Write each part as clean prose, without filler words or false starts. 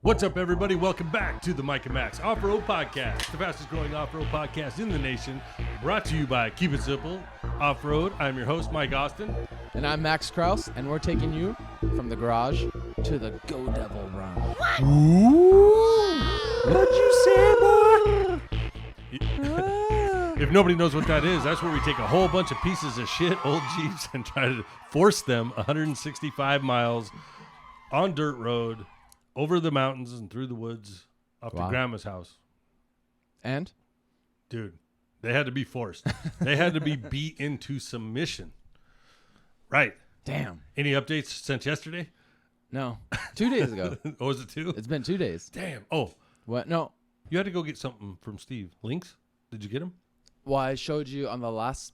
What's up, everybody? Welcome back to the Mike and Max Offroad Podcast, the fastest growing off-road podcast in the nation, brought to you by Keep It Simple Off-Road. I'm your host, Mike Austin. And I'm Max Kraus, and we're taking you from the garage to the Go Devil Run. What? Ooh. What'd you say, boy? If nobody knows what that is, that's where we take a whole bunch of pieces of shit, old Jeeps, and try to force them 165 miles on dirt road, over the mountains and through the woods, up to Grandma's house. And? Dude, they had to be forced. They had to be beat into submission. Right. Damn. Any updates since yesterday? No. 2 days ago. Oh, was it 2? It's been 2 days. Damn. Oh. What? No. You had to go get something from Steve. Links? Did you get them? Well, I showed you on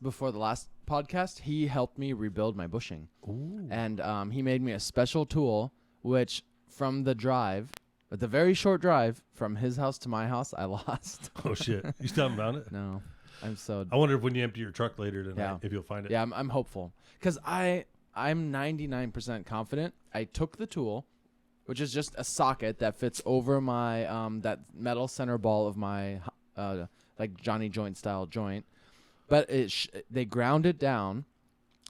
before the last podcast, he helped me rebuild my bushing. Ooh. And he made me a special tool, which from the drive, but the very short drive from his house to my house, I lost. Oh, shit. You still haven't found it? No. I'm so... I wonder if when you empty your truck later tonight, if you'll find it. Yeah, I'm hopeful. Because I'm 99% confident I took the tool, which is just a socket that fits over my that metal center ball of my like Johnny joint style joint, but they ground it down.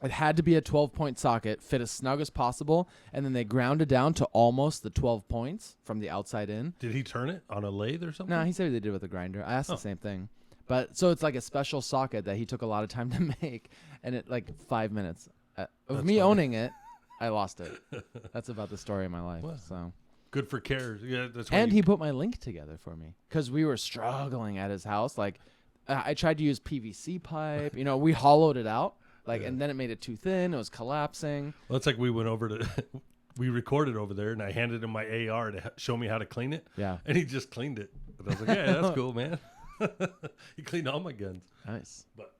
It had to be a 12-point socket, fit as snug as possible, and then they ground it down to almost the 12 points from the outside in. Did he turn it on a lathe or something? No, he said they did it with a grinder. I asked the same thing. But so it's like a special socket that he took a lot of time to make, and it like 5 minutes. Of me owning it, I lost it. That's about the story of my life. Well, so good for cares. Yeah, that's and he put my link together for me because we were struggling at his house. Like I tried to use PVC pipe. You know, we hollowed it out. And then it made it too thin. It was collapsing. Well, it's like we went over to, we recorded over there, and I handed him my AR to show me how to clean it. Yeah. And he just cleaned it. And I was like, yeah, that's cool, man. He cleaned all my guns. Nice. But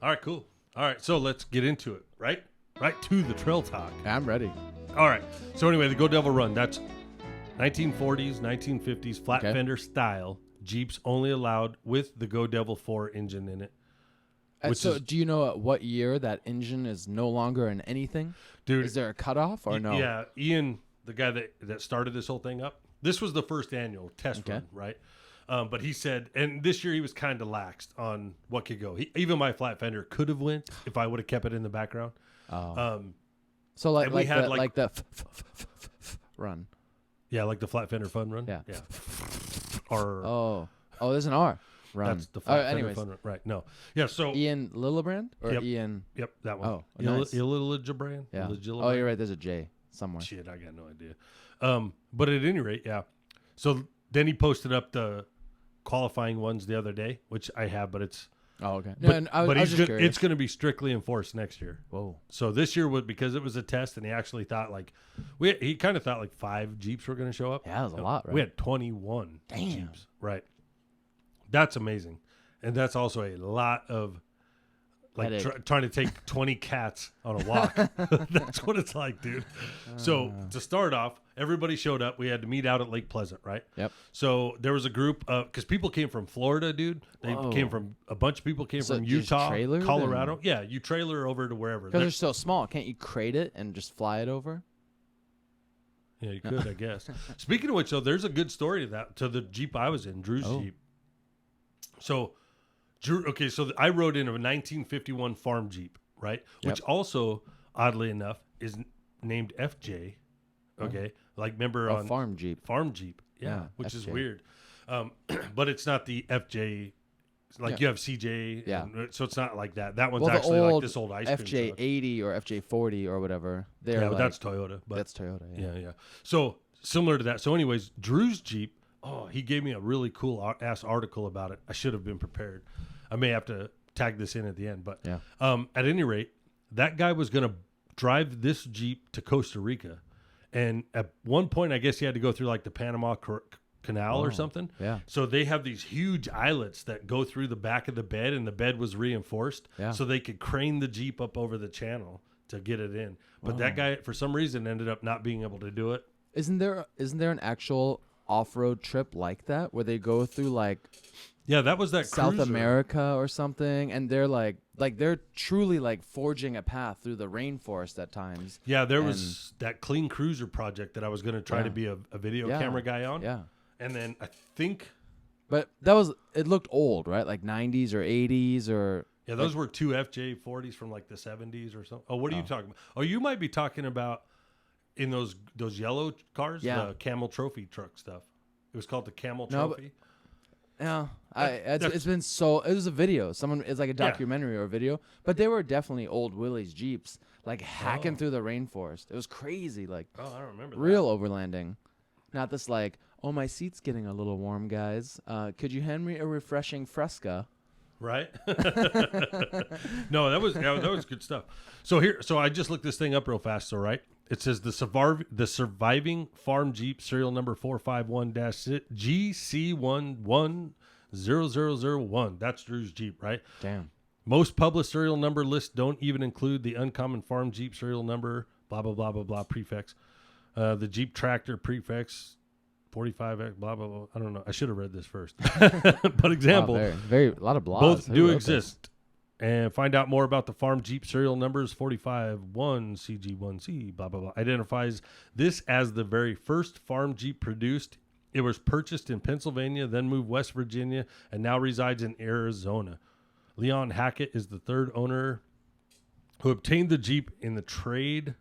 all right, cool. All right, so let's get into it, right? Right to the trail talk. I'm ready. All right. So anyway, the Go Devil Run, that's 1940s, 1950s, flat fender style. Jeeps only allowed with the Go Devil 4 engine in it. So do you know what year that engine is no longer in anything? Dude, is there a cutoff or no? Yeah, Ian, the guy that started this whole thing up, this was the first annual test run, right? But he said, and this year he was kind of laxed on what could go. Even my flat fender could have went if I would have kept it in the background. Oh. So like the run. Yeah, like the flat fender fun run. Yeah. Or there's an R. Run. That's the flat fender fun run. Right. No. Yeah. So Ian Lillebrand or Ian? Yep, that one. Oh, nice. Lillebrand. Yeah. Oh, you're right. There's a J somewhere. Shit, I got no idea. But at any rate, yeah. So then he posted up the qualifying ones the other day, which I have, but it's. Oh, okay. But it's going to be strictly enforced next year. Whoa. So this year, because it was a test, and he actually thought he kind of thought 5 Jeeps were going to show up. Yeah, that was a lot, right? We had 21 Jeeps. Right. That's amazing. And that's also a lot of trying to take 20 cats on a walk. That's what it's like, dude. So to start off, everybody showed up. We had to meet out at Lake Pleasant, right? Yep. So there was a group of, because people came from Florida, dude. They came from, a bunch of people came from Utah, Colorado. Yeah, you trailer over to wherever. Because they're so small. Can't you crate it and just fly it over? Yeah, you could, I guess. Speaking of which, though, there's a good story to the Jeep I was in, Drew's Jeep. So, Drew, so I rode in a 1951 farm Jeep, right? Which also, oddly enough, is named FJ. Okay, remember on farm Jeep. Farm Jeep, yeah, which FJ. Is weird. But it's not the FJ. You have CJ, so it's not like that. That one's actually like this old ice cream truck. FJ80 or FJ40 or whatever. But that's Toyota. But that's Toyota. Yeah. So similar to that. So, anyways, Drew's Jeep. Oh, he gave me a really cool ass article about it. I should have been prepared. I may have to tag this in at the end, but at any rate, that guy was going to drive this Jeep to Costa Rica, and at one point, I guess he had to go through the Panama Canal or something. Yeah. So they have these huge eyelets that go through the back of the bed, and the bed was reinforced, so they could crane the Jeep up over the channel to get it in. But that guy, for some reason, ended up not being able to do it. Isn't there an actual off-road trip like that where they go through that was that South cruiser. America or something, and they're like they're truly like forging a path through the rainforest at times. Yeah, there was that Clean Cruiser project that I was going to try to be a video camera guy on. Yeah. And then I think... But it looked old, right? Like 90s or 80s or... Yeah, those were two FJ40s from like the 70s or something. Oh, what are you talking about? Oh, you might be talking about in those yellow cars, the Camel Trophy truck stuff. It was called the Camel Trophy. Yeah, it's been so. It was a video. It's like a documentary or a video, but they were definitely old Willys Jeeps, like hacking through the rainforest. It was crazy, like I don't remember real overlanding, not this like, oh, my seat's getting a little warm, guys. Could you hand me a refreshing Fresca? Right? No, that was good stuff. So I just looked this thing up real fast. So right, it says the surviving farm Jeep serial number 451-GC110001. That's Drew's Jeep, right? Damn. Most published serial number lists don't even include the uncommon farm Jeep serial number. Blah blah blah blah blah prefix. The Jeep tractor prefix. 45X, blah, blah, blah. I don't know. I should have read this first. But example. A lot of blogs. Both do exist. And find out more about the farm Jeep serial numbers 451CG1C, blah, blah, blah. Identifies this as the very first farm Jeep produced. It was purchased in Pennsylvania, then moved West Virginia, and now resides in Arizona. Leon Hackett is the third owner who obtained the Jeep in a trade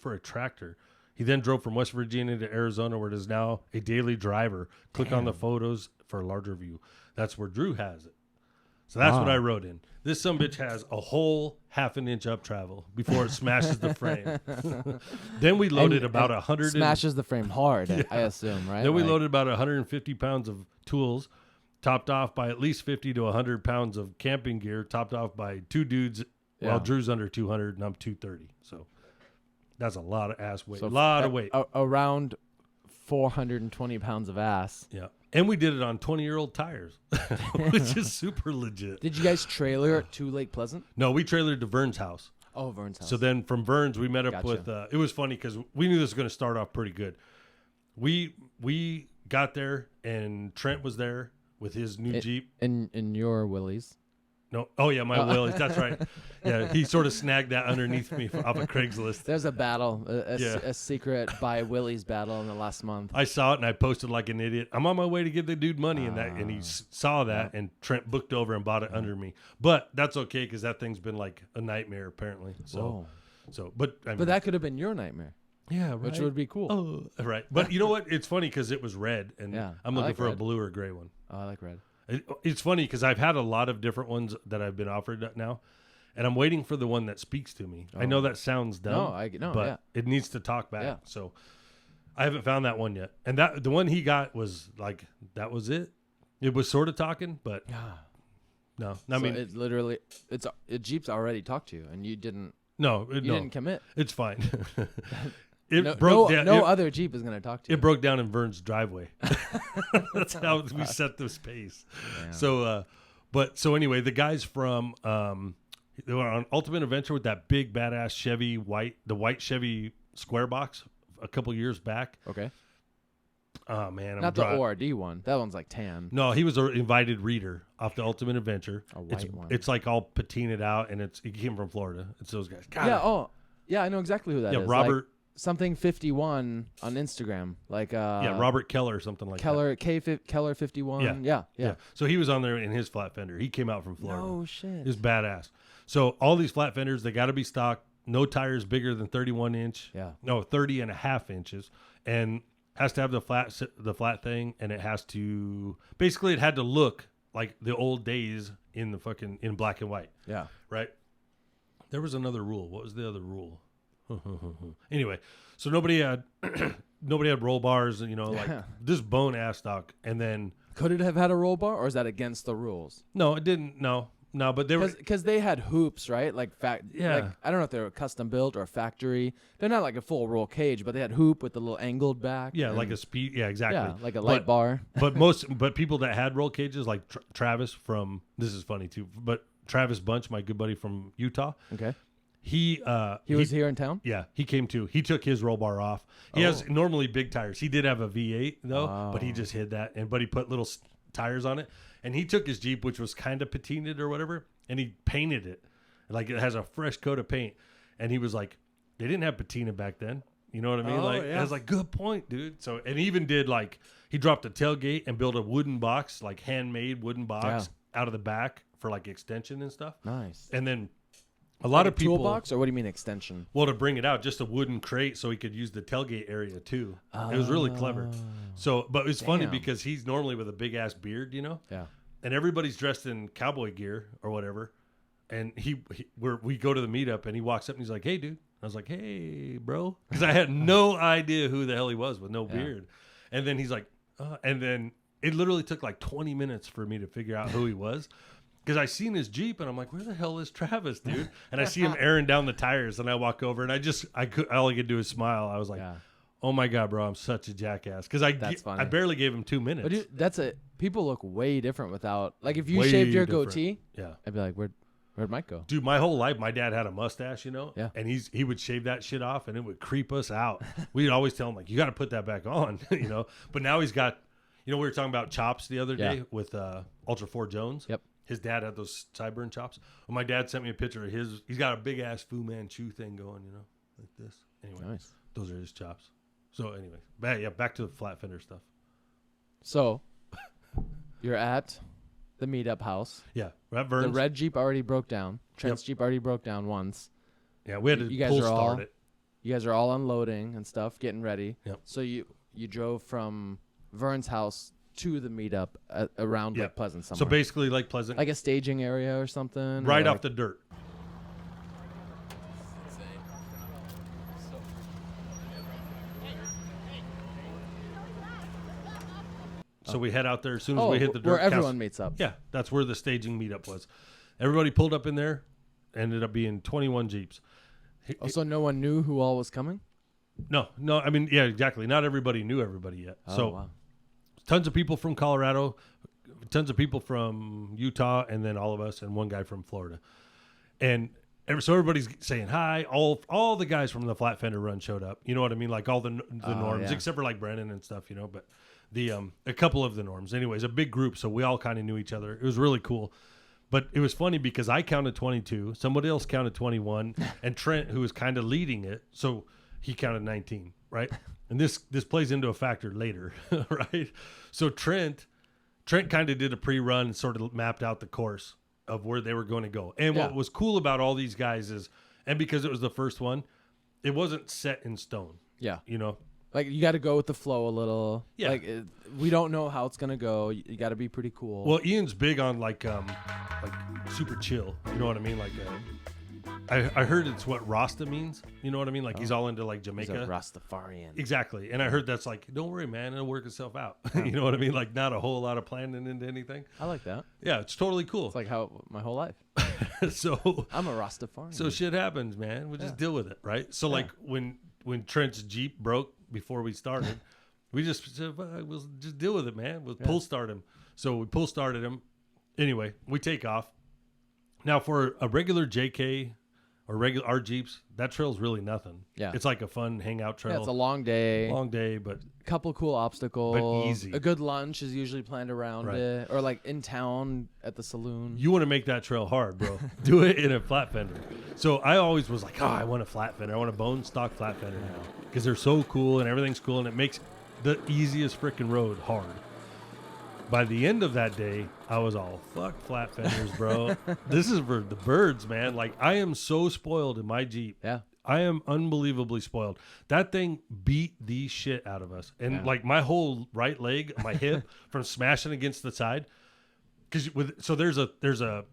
for a tractor. He then drove from West Virginia to Arizona, where it is now a daily driver. Click on the photos for a larger view. That's where Drew has it. So that's what I wrote in. This sumbitch has a whole half an inch up travel before it smashes the frame. Then we loaded about 100. Smashes the frame hard, I assume, right? Then we loaded about 150 pounds of tools, topped off by at least 50 to 100 pounds of camping gear, topped off by two dudes, while Drew's under 200 and I'm 230. So... that's a lot of ass weight. So a lot of weight. Around 420 pounds of ass. Yeah. And we did it on 20-year-old tires, which is super legit. Did you guys trailer it to Lake Pleasant? No, we trailered to Vern's house. Oh, Vern's house. So then from Vern's, we met up with, it was funny because we knew this was going to start off pretty good. We got there and Trent was there with his new Jeep. In your Willys. No. Oh, yeah, my Willys. That's right. Yeah, he sort of snagged that underneath me off of Craigslist. There's a battle, a secret buy Willys battle in the last month. I saw it, and I posted like an idiot. I'm on my way to give the dude money, and he saw that, and Trent booked over and bought it under me. But that's okay, because that thing's been like a nightmare, apparently. But that could have been your nightmare. Yeah, right. Which would be cool. Oh, right. But you know what? It's funny, because it was red, and I'm looking for a blue or gray one. Oh, I like red. It's funny because I've had a lot of different ones that I've been offered now, and I'm waiting for the one that speaks to me. I know that sounds dumb, but it needs to talk back. Yeah. So I haven't found that one yet. And the one he got was like, that was it. It was sort of talking, but no. I mean, it literally, Jeep's already talked to you, and you didn't. No, you didn't commit. It's fine. No other Jeep is going to talk to you. It broke down in Vern's driveway. That's how we set this pace. Yeah. So anyway, the guys from they were on Ultimate Adventure with that big badass Chevy the white Chevy Square Box a couple years back. Okay. Oh man, not the ORD one. That one's like tan. No, he was an invited reader off the Ultimate Adventure. A white one. It's like all patinaed out, and he came from Florida. It's those guys. Yeah, I know exactly who that is. Yeah, Robert. Something 51 on Instagram, like Robert Keller or something like that. Keller 51. Yeah. So he was on there in his flat fender. He came out from Florida. Oh shit. He was badass. So all these flat fenders, they got to be stock. No tires bigger than 31 inch. Yeah. No, 30 and a half inches, and has to have the flat thing, and it has to basically it had to look like the old days in black and white. Yeah. Right. There was another rule. What was the other rule? Anyway, so nobody had roll bars, like this bone ass stock, and then could it have had a roll bar, or is that against the rules? No, it didn't. No, but they were because they had hoops, right? Like I don't know if they were custom built or factory. They're not like a full roll cage, but they had hoop with the little angled back. Yeah, like a speed. Yeah, exactly. Yeah, like a light bar. but people that had roll cages, like Travis from this is funny too, but Travis Bunch, my good buddy from Utah. Okay. He was here in town? Yeah, he came too. He took his roll bar off. He has normally big tires. He did have a V8 though, but he just hid that, but he put little tires on it. And he took his Jeep, which was kind of patinaed or whatever, and he painted it. Like it has a fresh coat of paint. And he was like, they didn't have patina back then. You know what I mean? I was like, good point, dude. So, and he even did like, he dropped a tailgate and built a wooden box, like handmade wooden box out of the back for like extension and stuff. Nice. And then a lot of people. Toolbox, or what do you mean extension? Well, to bring it out, just a wooden crate so he could use the tailgate area too. It was really clever. So, but it's funny because he's normally with a big ass beard, you know? Yeah. And everybody's dressed in cowboy gear or whatever. And we go to the meetup and he walks up and he's like, hey, dude. I was like, hey, bro. Because I had no idea who the hell he was with no beard. And then he's like, and then it literally took like 20 minutes for me to figure out who he was. Because I seen his Jeep and I'm like, where the hell is Travis, dude? And I see him airing down the tires and I walk over and all I could do is smile. I was like, oh my God, bro, I'm such a jackass. Because I barely gave him 2 minutes. But dude, people look way different without, like if you shaved your goatee, I'd be like, where'd Mike go? Dude, my whole life, my dad had a mustache, you know? Yeah. And he would shave that shit off and it would creep us out. We'd always tell him, like, you got to put that back on, you know? But now he's got, you know, we were talking about chops the other day with Ultra 4 Jones. Yep. His dad had those sideburn chops. Well, my dad sent me a picture of his. He's got a big ass Fu Manchu thing going, you know, like this. Anyway, nice. Those are his chops. So anyway, back to the flat fender stuff. So you're at the meetup house. Yeah, we're at Vern's. The red Jeep already broke down. Trent's Jeep already broke down once. Yeah, we had to pull start it. You guys are all unloading and stuff, getting ready. Yep. So you drove from Vern's house to the meetup around Lake Pleasant somewhere. So basically Lake Pleasant. Like a staging area or something? Right or off the dirt. So we head out there as soon as we hit the dirt. Where everyone meets up. Yeah, that's where the staging meetup was. Everybody pulled up in there. Ended up being 21 Jeeps. So no one knew who all was coming? No. I mean, yeah, exactly. Not everybody knew everybody yet. Wow. Tons of people from Colorado, tons of people from Utah, and then all of us, and one guy from Florida. And so everybody's saying hi. All the guys from the Flat Fender Run showed up. You know what I mean? Like all the norms, except for like Brennan and stuff, you know. But a couple of the norms. Anyways, a big group, so we all kind of knew each other. It was really cool. But it was funny because I counted 22, somebody else counted 21, and Trent, who was kind of leading it, so he counted 19, right? And this plays into a factor later, right? So Trent kind of did a pre-run and sort of mapped out the course of where they were going to go. And what was cool about all these guys is, and because it was the first one, it wasn't set in stone. Yeah. You know? Like, you got to go with the flow a little. Yeah. Like, we don't know how it's going to go. You got to be pretty cool. Well, Ian's big on, like super chill. You know what I mean? Like, I heard it's what Rasta means. You know what I mean? Like, he's all into, like, Jamaica. He's a Rastafarian. Exactly. And I heard that's like, don't worry, man. It'll work itself out. You know what I mean? Like, not a whole lot of planning into anything. I like that. Yeah, it's totally cool. It's like how my whole life. So I'm a Rastafarian. So shit happens, man. We just deal with it, right? So, like, when Trent's Jeep broke before we started, we just said, we'll just deal with it, man. We'll pull start him. So we pull started him. Anyway, we take off. Now, for a regular JK or regular our Jeeps, that trail's really nothing. Yeah. It's like a fun hangout trail. Yeah, it's a long day. But a couple cool obstacles. But easy. A good lunch is usually planned around it. Or like in town at the saloon. You want to make that trail hard, bro. Do it in a flat fender. So I always was like, I want a flat fender. I want a bone stock flat fender now. Because they're so cool and everything's cool and it makes the easiest freaking road hard. By the end of that day, I was all, fuck flat fenders, bro. This is for the birds, man. Like, I am so spoiled in my Jeep. Yeah. I am unbelievably spoiled. That thing beat the shit out of us. And, like, my whole right leg, my hip, from smashing against the side. So there's a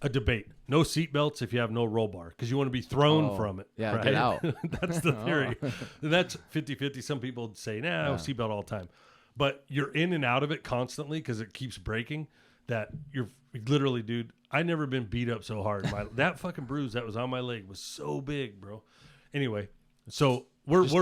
debate. No seatbelts if you have no roll bar. Because you want to be thrown from it. Yeah, right? get out. That's the theory. And that's 50-50. Some people say, seatbelt all the time. But you're in and out of it constantly because it keeps breaking. That you're literally, dude, I never been beat up so hard. That fucking bruise that was on my leg was so big, bro. Anyway, so was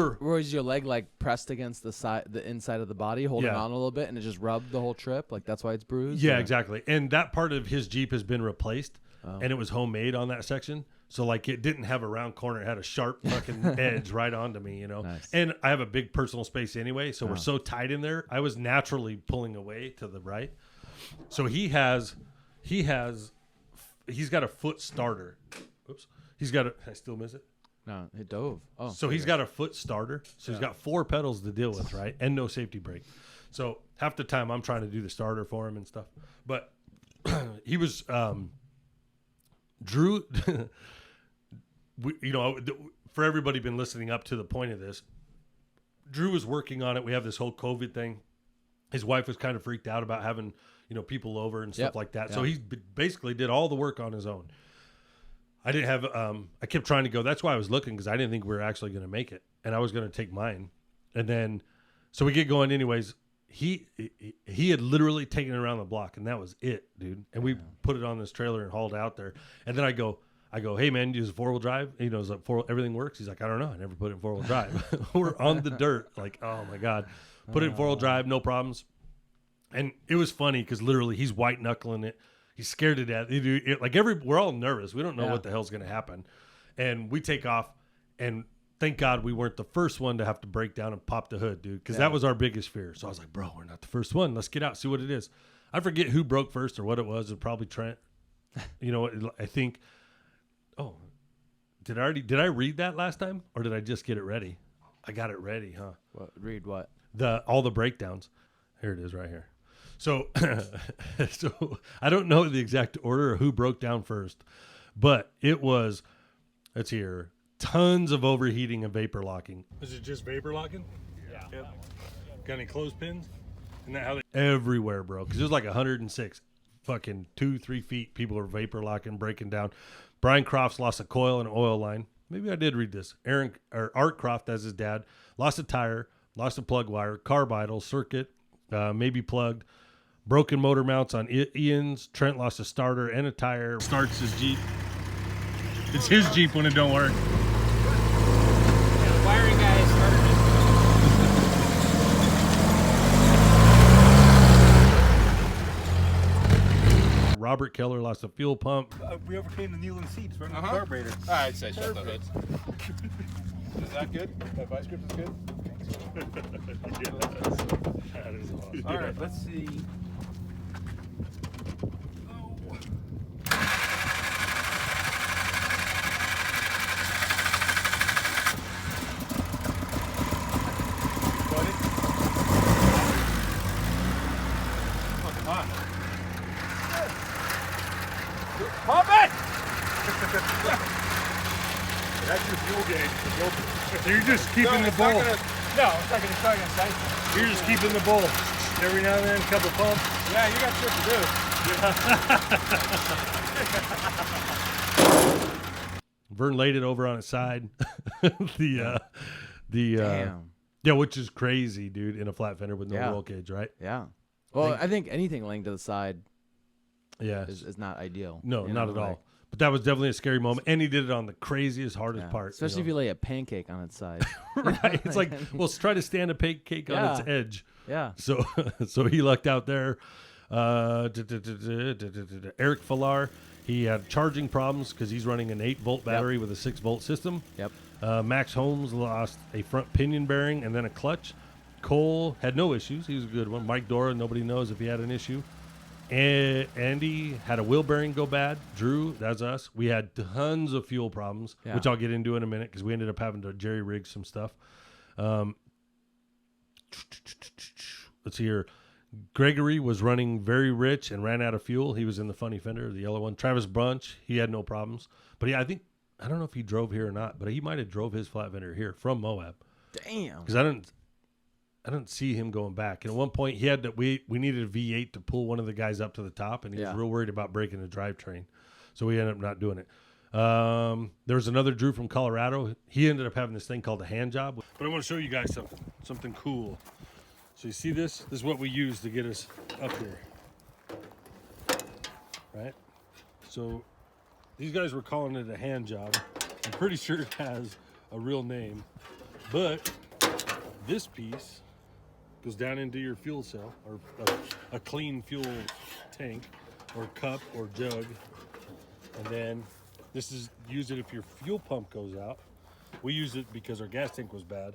your leg like pressed against the inside of the body, holding on a little bit, and it just rubbed the whole trip? Like that's why it's bruised? Yeah, exactly. And that part of his Jeep has been replaced, and it was homemade on that section. So, like, it didn't have a round corner. It had a sharp fucking edge right onto me, you know. Nice. And I have a big personal space anyway, so we're so tight in there. I was naturally pulling away to the right. So he has he's got a foot starter. Oops. I still miss it. No, it dove. Oh, so he's got a foot starter. So he's got 4 pedals to deal with, right? And no safety brake. So half the time I'm trying to do the starter for him and stuff. But he was Drew. For everybody been listening up to the point of this, Drew was working on it. We have this whole COVID thing. His wife was kind of freaked out about having people over and stuff like that. Yep. So he basically did all the work on his own. I didn't have, I kept trying to go. That's why I was looking, because I didn't think we were actually going to make it. And I was going to take mine. And then, so we get going anyways. He had literally taken it around the block, and that was it, dude. And we put it on this trailer and hauled out there. And then I go, hey, man, use a 4-wheel drive? Is like everything works? He's like, I don't know. I never put it in 4-wheel drive. We're on the dirt. Like, oh, my God. Put it in 4-wheel drive, no problems. And it was funny because literally he's white-knuckling it. He's scared to death. We're all nervous. We don't know what the hell's going to happen. And we take off, and thank God we weren't the first one to have to break down and pop the hood, dude, because that was our biggest fear. So I was like, bro, we're not the first one. Let's get out, see what it is. I forget who broke first or what it was. It was probably Trent. I think – oh, did I read that last time, or did I just get it ready? I got it ready, huh? Read what? All the breakdowns. Here it is right here. So, so I don't know the exact order or who broke down first, but it was, let's hear, tons of overheating and vapor locking. Is it just vapor locking? Yeah. Yep. Got any clothespins? Isn't that how they... Everywhere, bro. Because it was like 106, fucking 2-3 feet. People were vapor locking, breaking down. Brian Crofts lost a coil and an oil line. Maybe I did read this. Art Croft, as his dad, lost a tire, lost a plug wire, carb idle, circuit, maybe plugged. Broken motor mounts on Ian's. Trent lost a starter and a tire. Starts his Jeep. It's his Jeep when it don't work. Yeah, the wiring guy started it. Robert Keller lost a fuel pump. We overcame the kneeling seats running the carburetor. I'd say shut the hoods. Is that good? That vice grip is good? That is awesome. All right, let's see. Pump it! That's your fuel gauge. So you're just keeping the bowl. No, it's not gonna siphon. You're just keeping the bowl. Every now and then, a couple pumps. Yeah, you got shit to do. Vern laid it over on its side. Damn. Yeah, which is crazy, dude, in a flat fender with no roll cage, right? Yeah. Well, I think anything laying to the side is not ideal. No, not at all. But that was definitely a scary moment. And he did it on the craziest, hardest part. Especially if you lay a pancake on its side. Right. It's like, well, let's try to stand a pancake on its edge. Yeah. So he lucked out there. Eric Falar, he had charging problems because he's running an 8-volt battery with a 6-volt system. Yep. Max Holmes lost a front pinion bearing and then a clutch. Cole had no issues. He was a good one. Mike Dora, nobody knows if he had an issue. Andy had a wheel bearing go bad. Drew, that's us. We had tons of fuel problems, which I'll get into in a minute because we ended up having to jerry rig some stuff. Let's see here. Gregory was running very rich and ran out of fuel. He was in the funny fender, the yellow one. Travis Bunch, he had no problems. But yeah, I don't know if he drove here or not, but he might have drove his flat fender here from Moab. Damn. Because I didn't see him going back. And at one point, he had to. We needed a V8 to pull one of the guys up to the top, and he was real worried about breaking the drivetrain, so we ended up not doing it. There was another Drew from Colorado. He ended up having this thing called a hand job. But I want to show you guys something cool. So you see this? This is what we use to get us up here, right? So these guys were calling it a hand job. I'm pretty sure it has a real name, but this piece goes down into your fuel cell or a clean fuel tank or cup or jug. And then this is use it if your fuel pump goes out. We used it because our gas tank was bad,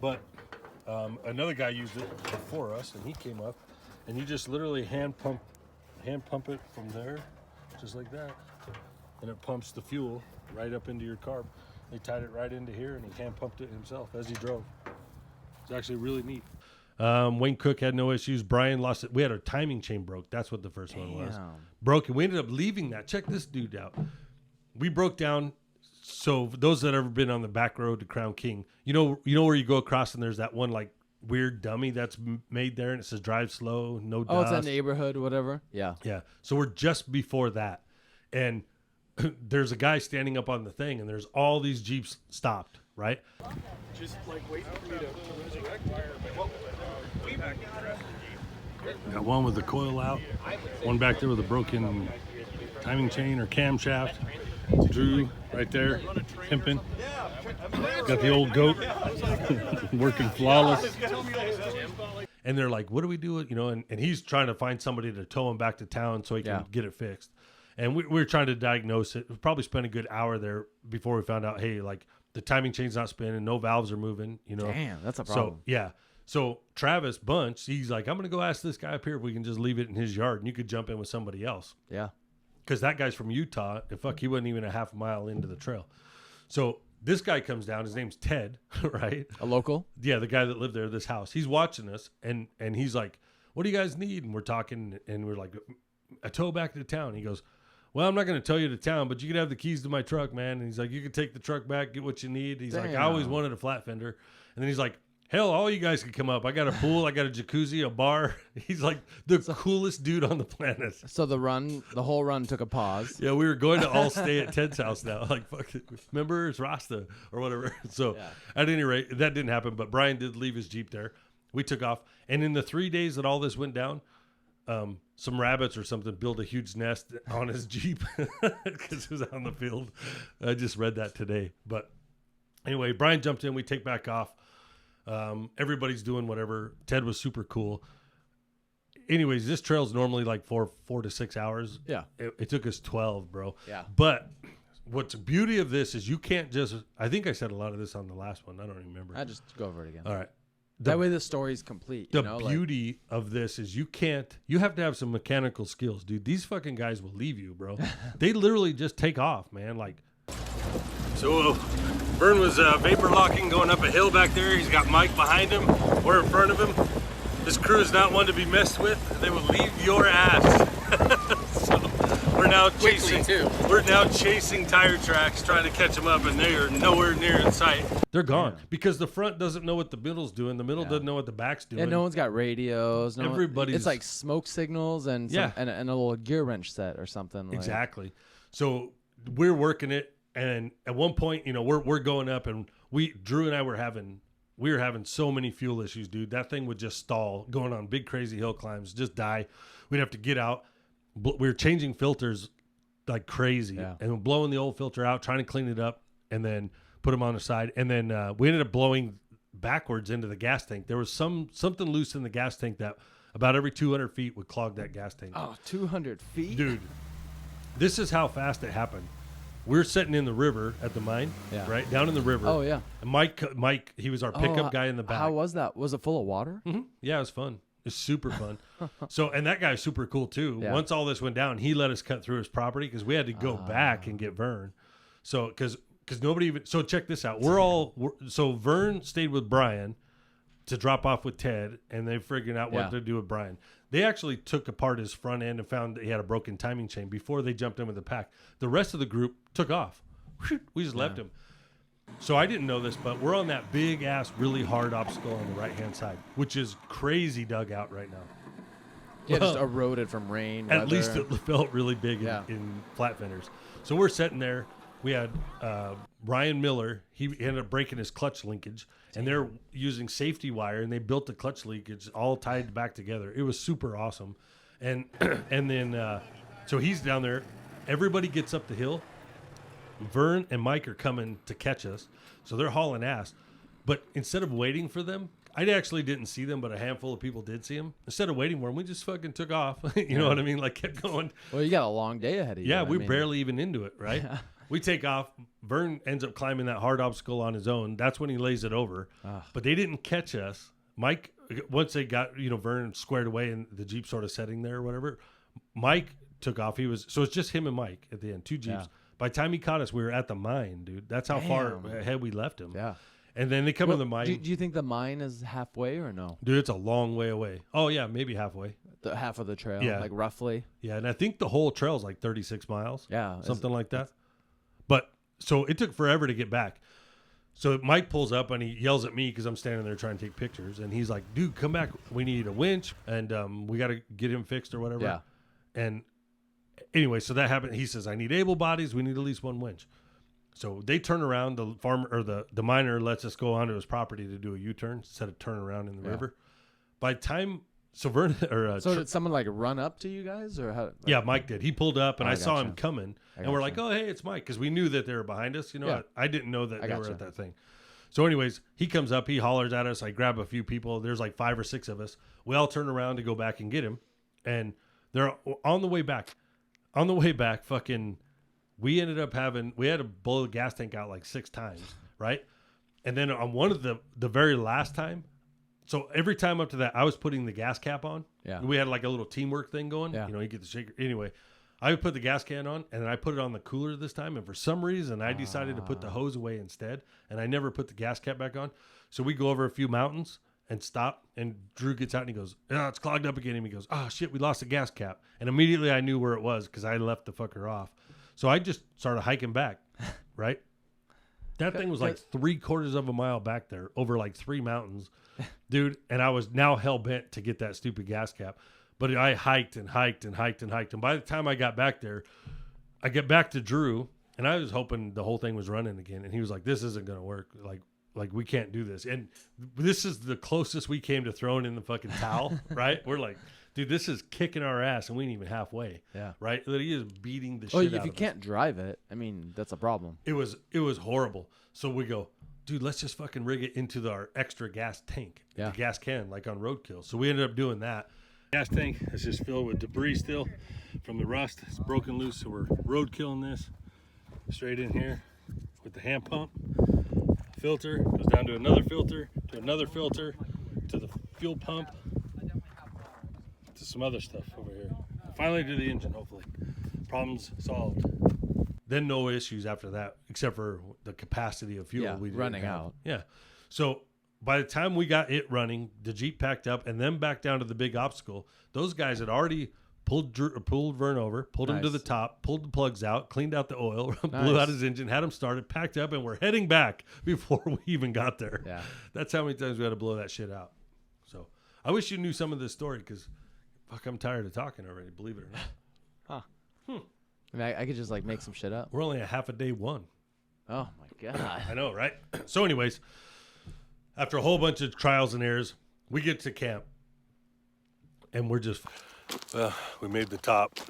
but another guy used it before us, and he came up, and you just literally hand pump it from there, just like that. and it pumps the fuel right up into your carb. They tied it right into here, and he hand pumped it himself as he drove. It's actually really neat. Wayne Cook had no issues. Brian lost it. We had our timing chain broke. That's what the first one was. Broke, and we ended up leaving that. Check this dude out. We broke down. So for those that have ever been on the back road to Crown King, you know where you go across and there's that one like weird dummy that's made there and it says drive slow, no dust. Oh, it's that neighborhood, whatever. Yeah. Yeah. So we're just before that, and there's a guy standing up on the thing, and there's all these Jeeps stopped, right? Just like waiting for me to resurrect. Got one with the coil out, one back there with a broken timing chain or camshaft. Drew right there, pimping. Got the old goat working flawless. And they're like, what do we do? You know, and he's trying to find somebody to tow him back to town so he can get it fixed. And we were trying to diagnose it. We probably spent a good hour there before we found out, hey, like the timing chain's not spinning, no valves are moving, you know. Damn, that's a problem. So, yeah. So Travis Bunch, he's like, I'm going to go ask this guy up here if we can just leave it in his yard and you could jump in with somebody else. Yeah. Because that guy's from Utah, and fuck, he wasn't even a half mile into the trail. So this guy comes down. His name's Ted, right? A local? Yeah, the guy that lived there, this house. He's watching us, and he's like, what do you guys need? And we're talking, and we're like, a tow back to town. He goes, well, I'm not going to tow you to town, but you could have the keys to my truck, man. And he's like, you could take the truck back, get what you need. He's like, I always wanted a flat fender. And then he's like, hell, all you guys could come up. I got a pool, I got a jacuzzi, a bar. He's like the coolest dude on the planet. So the whole run took a pause. Yeah, we were going to all stay at Ted's house now. Like, fuck it. Remember, it's Rasta or whatever. So at any rate, that didn't happen. But Brian did leave his Jeep there. We took off. And in the 3 days that all this went down, some rabbits or something built a huge nest on his Jeep because it was out in the field. I just read that today. But anyway, Brian jumped in. We take back off. Everybody's doing whatever. Ted was super cool. Anyways, this trail's normally like 4 to 6 hours. Yeah. It took us 12, bro. Yeah. But what's the beauty of this is you can't just, I think I said a lot of this on the last one. I don't remember. I just go over it again. All right. That way the story's complete. The beauty of this is you have to have some mechanical skills, dude. These fucking guys will leave you, bro. They literally just take off, man. Like, so Vern was vapor locking going up a hill back there. He's got Mike behind him. We're in front of him. This crew is not one to be messed with. They will leave your ass. So we're now chasing tire tracks, trying to catch them up, and they are nowhere near in sight. They're gone because the front doesn't know what the middle's doing. The middle doesn't know what the back's doing. And no one's got radios. Everybody's it's like smoke signals and and a little gear wrench set or something. Exactly. So we're working it. And at one point, you know, we're going up, and Drew and I were having so many fuel issues, dude. That thing would just stall, going on big crazy hill climbs, just die. We'd have to get out. We were changing filters like crazy, and blowing the old filter out, trying to clean it up, and then put them on the side. And then we ended up blowing backwards into the gas tank. There was something loose in the gas tank that about every 200 feet would clog that gas tank. Oh, 200 feet, dude. This is how fast it happened. We're sitting in the river at the mine, right down in the river. Oh yeah. And Mike, he was our pickup guy in the back. How was that? Was it full of water? Mm-hmm. Yeah, it was fun. It's super fun. So, and that guy's super cool too. Yeah. Once all this went down, he let us cut through his property because we had to go back and get Vern. So, because nobody even. So check this out. So Vern stayed with Brian to drop off with Ted, and they figured out what to do with Brian. They actually took apart his front end and found that he had a broken timing chain before they jumped in with the pack. The rest of the group took off. We just left him. So I didn't know this, but we're on that big ass, really hard obstacle on the right hand side, which is crazy dug out right now. Yeah, just eroded from rain. At least it felt really big in flat fenders. So we're sitting there. We had Ryan Miller. He ended up breaking his clutch linkage. And they're using safety wire, and they built the clutch linkage all tied back together. It was super awesome. And then so he's down there. Everybody gets up the hill. Vern and Mike are coming to catch us. So they're hauling ass. But instead of waiting for them, I actually didn't see them, but a handful of people did see them. Instead of waiting for them, we just fucking took off. You know what I mean? Like, kept going. Well, you got a long day ahead of you. Yeah, we're barely even into it, right? We take off. Vern ends up climbing that hard obstacle on his own. That's when he lays it over. But they didn't catch us. Mike, once they got, Vern squared away and the Jeep sort of setting there or whatever, Mike took off. So it's just him and Mike at the end, 2 Jeeps. Yeah. By the time he caught us, we were at the mine, dude. That's how far ahead we left him. Yeah. And then they come to the mine. Do you think the mine is halfway or no? Dude, it's a long way away. Oh, yeah, maybe halfway. The half of the trail, Yeah. like roughly. Yeah, and I think the whole trail is like 36 miles. Yeah. Something like that. But so it took forever to get back. So Mike pulls up and he yells at me because I'm standing there trying to take pictures. And he's like, dude, come back. We need a winch and we got to get him fixed or whatever. Yeah. And anyway, so that happened. He says, I need able bodies. We need at least one winch. So they turn around. The farmer or the miner lets us go onto his property to do a U-turn instead of turn around in the river. By the time, so Vernon or did someone like run up to you guys or how? Like, yeah, Mike did. He pulled up and I saw gotcha. him coming, and we're like, oh hey, it's Mike, because we knew that they were behind us. You know, Yeah. I didn't know that they were gotcha. at that thing. So, anyways, he comes up, he hollers at us. I grab a few people. There's like 5 or 6 of us. We all turn around to go back and get him, and they're on the way back. On the way back, fucking. We ended up we had to blow the gas tank out like 6 times, right? And then on one of the very last time, so every time up to that, I was putting the gas cap on. Yeah. We had like a little teamwork thing going. Yeah. You know, you get the shaker. Anyway, I would put the gas can on, and then I put it on the cooler this time. And for some reason, I decided to put the hose away instead, and I never put the gas cap back on. So we go over a few mountains and stop, and Drew gets out, and he goes, oh, it's clogged up again. And he goes, oh, shit, we lost the gas cap. And immediately I knew where it was because I left the fucker off. So I just started hiking back, right? That thing was like 3/4 of a mile back there over like 3 mountains, dude. And I was now hell bent to get that stupid gas cap. But I hiked and hiked and hiked and hiked. And by the time I got back there, I get back to Drew, and I was hoping the whole thing was running again. And he was like, this isn't going to work. Like we can't do this. And this is the closest we came to throwing in the fucking towel, right? We're like, dude, this is kicking our ass, and we ain't even halfway. Yeah. Right? He is beating the shit Oh, out if of you us. can't drive it, I mean, that's a problem. It was horrible. So we go, dude, let's just fucking rig it into our extra gas tank, Yeah. the gas can, like on roadkill. So we ended up doing that. Gas tank is just filled with debris still from the rust. It's broken loose, so we're roadkilling this straight in here with the hand pump. Filter goes down to another filter, to the fuel pump, to some other stuff over here. Finally to the engine, hopefully. Problems solved. Then no issues after that, except for the capacity of fuel. Yeah, we didn't running have. out. Yeah. So by the time we got it running, the Jeep packed up, and then back down to the big obstacle, those guys had already pulled Vern over, pulled him to Nice. the top, pulled the plugs out, cleaned out the oil, blew Nice. out his engine, had him started, packed up, and we're heading back before we even got there. Yeah. That's how many times we had to blow that shit out. So I wish you knew some of this story, because fuck, I'm tired of talking already, believe it or not. I mean, I could just like make some shit up. We're only a half a day one. Oh my god. I know, right? So anyways, after a whole bunch of trials and errors, we get to camp, and we're just, we made the top.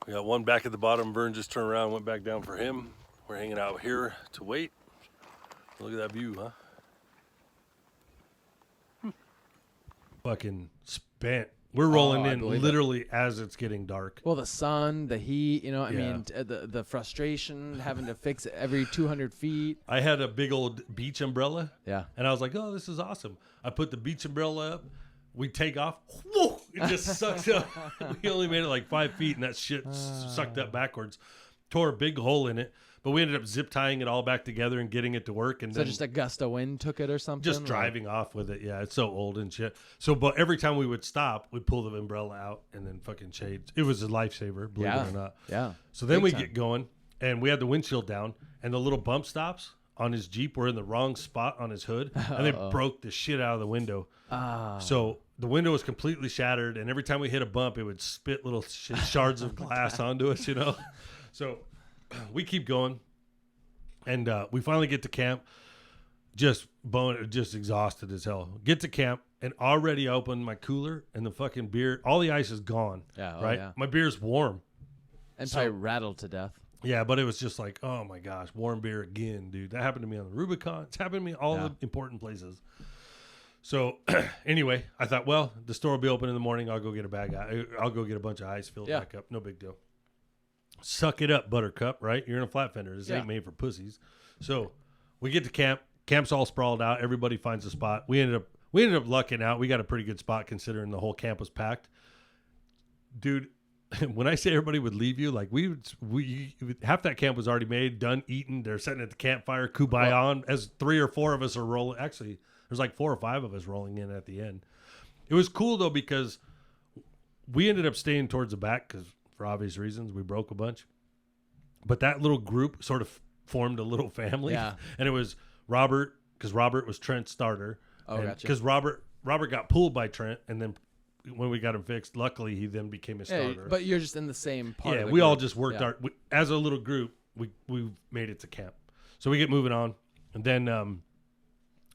We got one back at the bottom. Vern just turned around and went back down for him. We're hanging out here to wait. Look at that view, huh? Fucking spent. We're rolling I in believe it. literally as it's getting dark. Well, the sun, the heat, you know, I Yeah. mean, the frustration, having to fix it every 200 feet. I had a big old beach umbrella. Yeah. And I was like, oh, this is awesome. I put the beach umbrella up. We take off. Whoa, it just sucks up. We only made it like 5 feet, and that shit sucked up backwards. Tore a big hole in it. But we ended up zip tying it all back together and getting it to work. And So then just a gust of wind took it or something? just or- driving off with it. Yeah, it's so old and shit. So, but every time we would stop, we'd pull the umbrella out and then fucking shades. It was a lifesaver, believe Yeah. it or not. Yeah. So then Big we time. get going, and we had the windshield down, and the little bump stops on his Jeep were in the wrong spot on his hood, and they broke the shit out of the window. So the window was completely shattered, and every time we hit a bump, it would spit little shards of glass onto us, you know? So we keep going, and we finally get to camp, just exhausted as hell. Get to camp, and already opened my cooler, and the fucking beer, all the ice is gone, Yeah, oh, right? yeah. My beer's warm. And So- probably rattled to death. Yeah, but it was just like, oh my gosh, warm beer again, dude. That happened to me on the Rubicon. It's happened to me all Yeah. the important places. So anyway, I thought, well, the store will be open in the morning. I'll go get a bag. I'll go get a bunch of ice, fill it Yeah. back up. No big deal. Suck it up, Buttercup, right? You're in a flat fender. This Yeah. ain't made for pussies. So we get to camp. Camp's all sprawled out. Everybody finds a spot. We ended up lucking out. We got a pretty good spot considering the whole camp was packed. Dude, when I say everybody would leave you, like we half that camp was already made, done, eaten. They're sitting at the campfire, kumbaya on, as 3 or 4 of us are rolling. Actually, there's like 4 or 5 of us rolling in at the end. It was cool though because we ended up staying towards the back because for obvious reasons we broke a bunch. But that little group sort of formed a little family. Yeah. And it was Robert, because Robert was Trent's starter. Oh, gotcha. Because Robert got pulled by Trent, and then when we got him fixed, luckily he then became a starter. But you're just in the same part. Yeah, of the we all group. just worked Yeah. as a little group. We made it to camp, so we get moving on, and then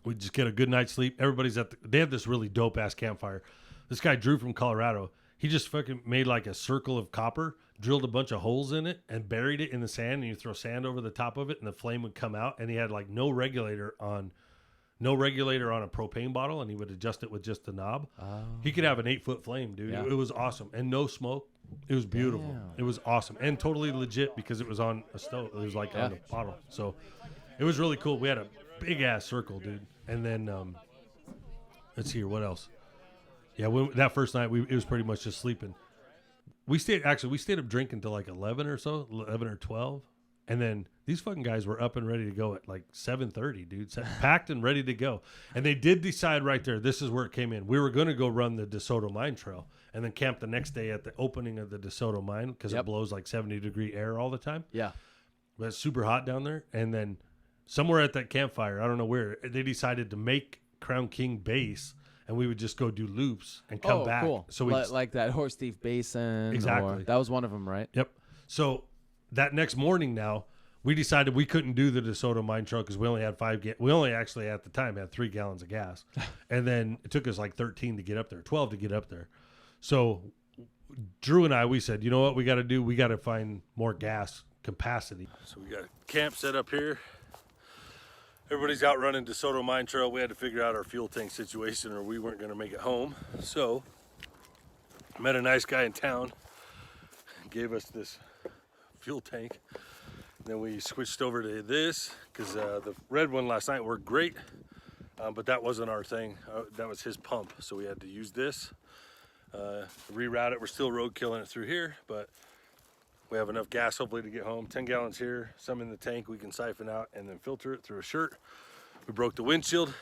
we just get a good night's sleep. Everybody's they have this really dope ass campfire. This guy Drew from Colorado, he just fucking made like a circle of copper, drilled a bunch of holes in it, and buried it in the sand. And you throw sand over the top of it, and the flame would come out. And he had like no regulator on a propane bottle, and he would adjust it with just the knob. Oh. He could have an 8-foot flame, dude. Yeah. It was awesome, and no smoke. It was beautiful. Damn. It was awesome and totally legit because it was on a stove. It was like on the bottle, so it was really cool. We had a big ass circle, dude. And then let's see here, what else? Yeah, that first night it was pretty much just sleeping. We stayed up drinking till like 11 or 12. And then these fucking guys were up and ready to go at like 7:30, dude. Packed and ready to go. And they did decide right there, this is where it came in. We were going to go run the DeSoto Mine Trail and then camp the next day at the opening of the DeSoto Mine because it blows like 70-degree air all the time. Yeah. But it's super hot down there. And then somewhere at that campfire, I don't know where, they decided to make Crown King base, and we would just go do loops and come back. Cool. So we like that Horse Thief Basin. Exactly. That was one of them, right? Yep. So that next morning now, we decided we couldn't do the DeSoto Mine Trail because we only had we only actually at the time had 3 gallons of gas. And then it took us like 13 to get up there, 12 to get up there. So Drew and I, we said, you know what we got to do? We got to find more gas capacity. So we got a camp set up here. Everybody's out running DeSoto Mine Trail. We had to figure out our fuel tank situation or we weren't going to make it home. So I met a nice guy in town, gave us this fuel tank. Then we switched over to this because the red one last night worked great, but that wasn't our thing. That was his pump, so we had to use this. Reroute it. We're still road killing it through here, but we have enough gas hopefully to get home. 10 gallons here, some in the tank we can siphon out and then filter it through a shirt. We broke the windshield,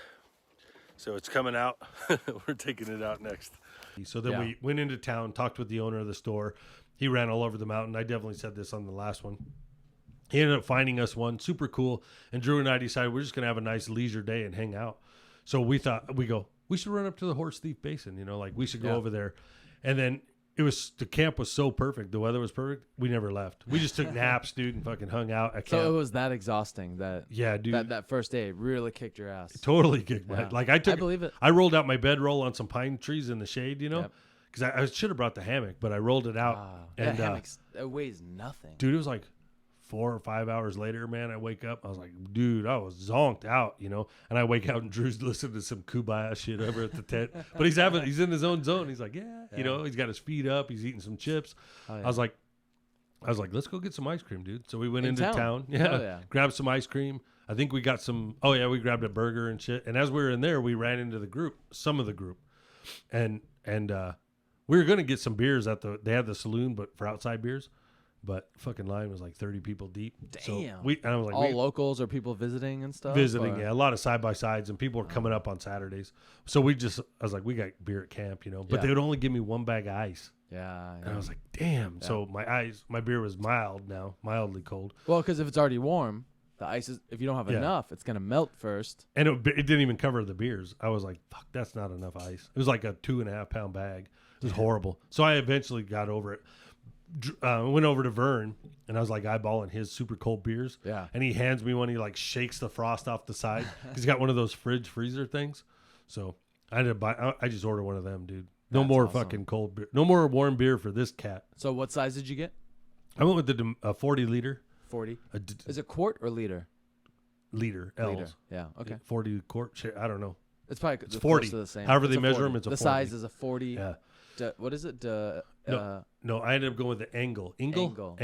so it's coming out. We're taking it out next. So then we went into town, talked with the owner of the store. He ran all over the mountain. I definitely said this on the last one. He ended up finding us one, super cool. And Drew and I decided we're just going to have a nice leisure day and hang out. So we should run up to the Horse Thief Basin, like we should go over there. And then the camp was so perfect. The weather was perfect. We never left. We just took naps, dude, and fucking hung out at camp. So it was that exhausting dude. That first day really kicked your ass. Totally kicked my like I believe it. I rolled out my bedroll on some pine trees in the shade, because I should have brought the hammock, but I rolled it out. And it weighs nothing. Dude, it was like 4 or 5 hours later, man, I wake up. I was like, dude, I was zonked out, And I wake out and Drew's listening to some kumbaya shit over at the tent. But he's in his own zone. He's like, he's got his feet up. He's eating some chips. Oh, yeah. I was like, let's go get some ice cream, dude. So we went into town. Grabbed some ice cream. I think we got some. Oh yeah, we grabbed a burger and shit. And as we were in there, we ran into some of the group, and we were gonna get some beers they had the saloon, but for outside beers. But fucking line was like 30 people deep. Damn. So I was like, all locals or people visiting and stuff? Visiting, yeah. A lot of side-by-sides, and people were coming up on Saturdays. So I was like, we got beer at camp, But they would only give me 1 bag of ice. Yeah. And I was like, damn. Yeah. So my beer was mildly cold. Well, because if it's already warm, the ice if you don't have enough, it's going to melt first. And it didn't even cover the beers. I was like, fuck, that's not enough ice. It was like a 2.5 pound bag. It was horrible. So I eventually got over it. Went over to Vern and I was like eyeballing his super cold beers. Yeah. And he hands me one. He like shakes the frost off the side. He's got one of those fridge freezer things. So I just ordered one of them, dude. No That's more awesome. fucking cold beer. No more warm beer for this cat. So what size did you get? I went with the 40 liter. 40. Is it quart or liter? Liter. L's. Liter. Yeah. Okay. 40 quart. Shit, I don't know. It's probably it's 40. Close to the same. However it's they measure 40. them, it's a 40. The size is a 40. Yeah. What is it? No, I ended up going with the Angle. Angle.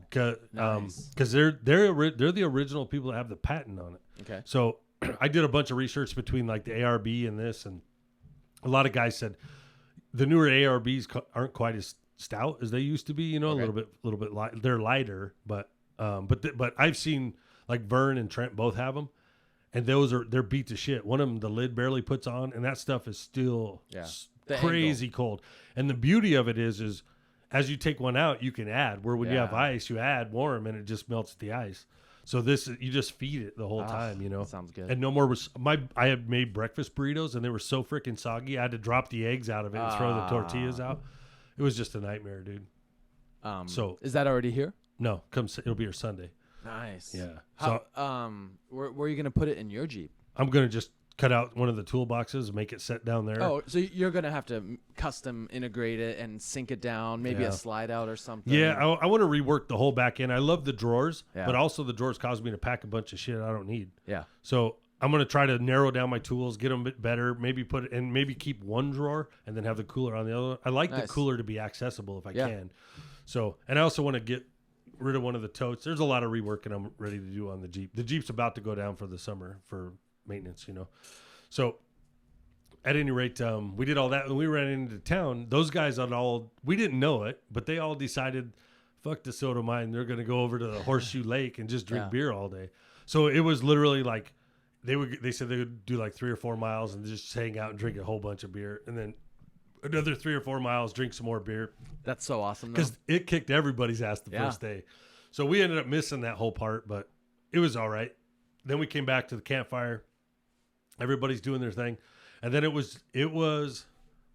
Because they're the original people that have the patent on it. Okay. So I did a bunch of research between like the ARB and this, and a lot of guys said the newer ARBs aren't quite as stout as they used to be. You know, a little bit light. They're lighter, but I've seen like Vern and Trent both have them, and they're beat to shit. One of them, the lid barely puts on, and that stuff is still crazy cold. And the beauty of it is as you take one out, you can add. Where when you have ice, you add warm, and it just melts the ice. So you just feed it the whole time, you know. Sounds good. And no more I had made breakfast burritos, and they were so freaking soggy. I had to drop the eggs out of it and throw the tortillas out. It was just a nightmare, dude. So is that already here? No, it'll be here Sunday. Nice. Yeah. How, where are you gonna put it in your Jeep? I'm gonna just cut out one of the toolboxes and make it set down there. Oh, so you're gonna have to custom integrate it and sink it down, maybe a slide out or something. Yeah, I want to rework the whole back end. I love the drawers, but also the drawers cause me to pack a bunch of shit I don't need. Yeah. So I'm gonna try to narrow down my tools, get them a bit better, maybe maybe keep one drawer and then have the cooler on the other. I like the cooler to be accessible if I can. So, and I also want to get rid of one of the totes. There's a lot of reworking I'm ready to do on the Jeep. The Jeep's about to go down for the summer for maintenance, you know. So at any rate, we did all that when we ran into town. Those guys we didn't know it, but they all decided, fuck the soda mine. They're going to go over to the Horseshoe Lake and just drink beer all day. So it was literally like, they said they would do like 3 or 4 miles and just hang out and drink a whole bunch of beer. And then another 3 or 4 miles, drink some more beer. That's so awesome. Because it kicked everybody's ass the first day. So we ended up missing that whole part, but it was all right. Then we came back to the campfire. Everybody's doing their thing. And then it was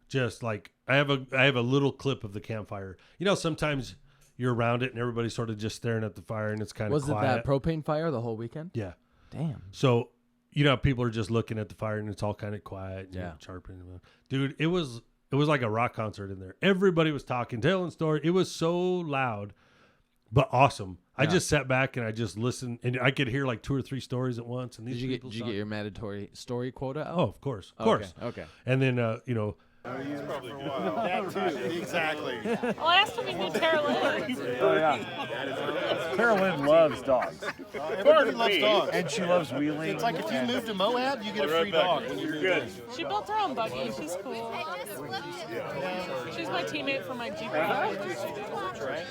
just like, I have a little clip of the campfire. You know, sometimes you're around it and everybody's sort of just staring at the fire and it's kind of quiet. Was it that propane fire the whole weekend? Yeah. Damn. So, you know, people are just looking at the fire and it's all kind of quiet. You know, chirping. Dude, it was like a rock concert in there. Everybody was talking, telling stories. It was so loud, but awesome. I just sat back and I just listened, and I could hear like 2 or 3 stories at once. And did you get your mandatory story quota out? Oh, of course, of course. Okay. And then you know. He's probably good. That too. Exactly. Well, I asked him if he knew Tara Lynn. Oh, yeah. Carolyn loves dogs. Everybody loves dogs. And she loves wheeling. It's like if you move to Moab, you get a free dog when you move in. She built her own buggy. She's cool. She's my teammate for my Jeep ride.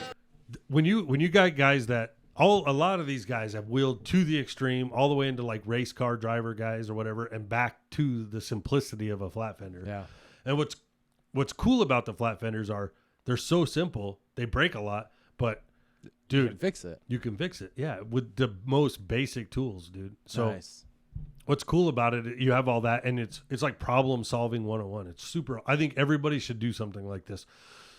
When you got guys that a lot of these guys have wheeled to the extreme, all the way into like race car driver guys or whatever, and back to the simplicity of a flat fender. Yeah. And what's cool about the flat fenders are they're so simple. They break a lot, but dude, you can fix it. You can fix it. Yeah, with the most basic tools, dude. So nice. What's cool about it, you have all that, and it's like problem solving 101. It's super. I think everybody should do something like this.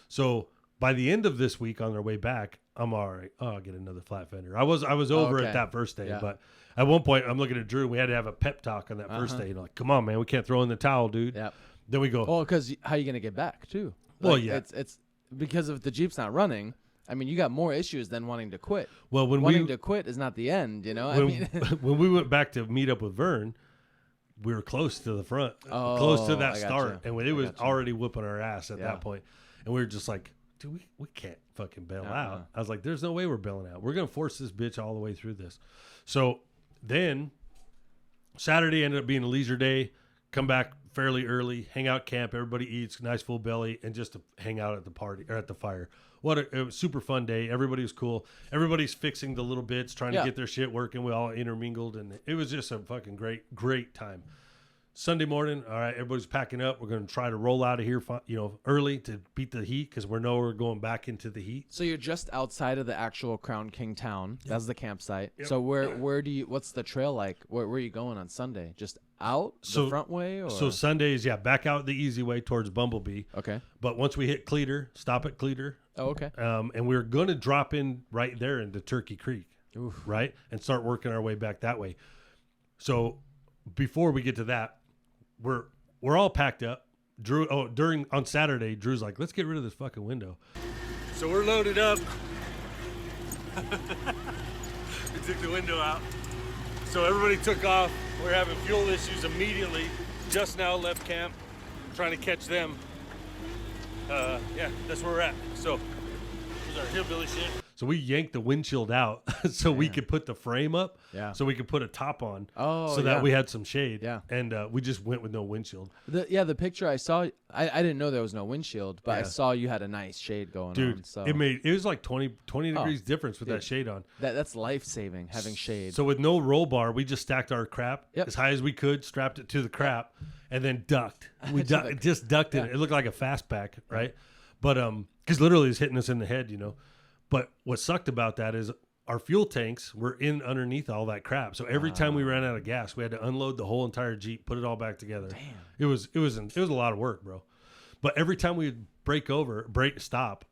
So by the end of this week on their way back, I'm all right. Oh, I'll get another flat fender. I was over at that first day, but at one point I'm looking at Drew. We had to have a pep talk on that first day. Like, come on, man, we can't throw in the towel, dude. Yep. Then we go. Oh, because how are you gonna get back too? Like, well, yeah, it's because if the Jeep's not running. I mean, you got more issues than wanting to quit. Well, wanting to quit is not the end, you know. When we went back to meet up with Vern, we were close to the front, close to that start, and it was already whooping our ass at that point. And we were just like, dude, we can't fucking bail out. I was like, there's no way we're bailing out. We're gonna force this bitch all the way through this. So then Saturday ended up being a leisure day. Come back fairly early, hang out camp, everybody eats, nice full belly, and just to hang out at the party or at the fire. It was a super fun day. Everybody was cool. Everybody's fixing the little bits, trying to get their shit working. We all intermingled, and it was just a fucking great time. Sunday morning, all right, everybody's packing up. We're going to try to roll out of here, early to beat the heat because we're going back into the heat. So you're just outside of the actual Crown King town. Yep. That's the campsite. Yep. So what's the trail like? Where are you going on Sunday? Just out the front way? Or? So Sundays, back out the easy way towards Bumblebee. Okay. But once we hit Cleator, stop at Cleator. Oh, okay. And we're going to drop in right there into Turkey Creek, Oof. right? And start working our way back that way. So before we get to that, we're all packed up. Drew, on Saturday, Drew's like, let's get rid of this fucking window. So we're loaded up. We took the window out. So everybody took off. We're having fuel issues immediately. Just now left camp, trying to catch them. That's where we're at. So here's our hillbilly shit. So we yanked the windshield out so we could put the frame up. Yeah. So we could put a top on. Oh, so that we had some shade. Yeah. And we just went with no windshield. The picture I saw, I didn't know there was no windshield, but I saw you had a nice shade going Dude, on. So it was like 20 degrees difference with that shade on. that's life saving having shade. So with no roll bar, we just stacked our crap Yep. as high as we could, strapped it to the crap, and then ducked. We just ducked it. It looked like a fastback, right? But because literally it's hitting us in the head, you know. But what sucked about that is our fuel tanks were in underneath all that crap. So every time we ran out of gas, we had to unload the whole entire Jeep, put it all back together. Damn. It was a lot of work, bro. But every time we would stop,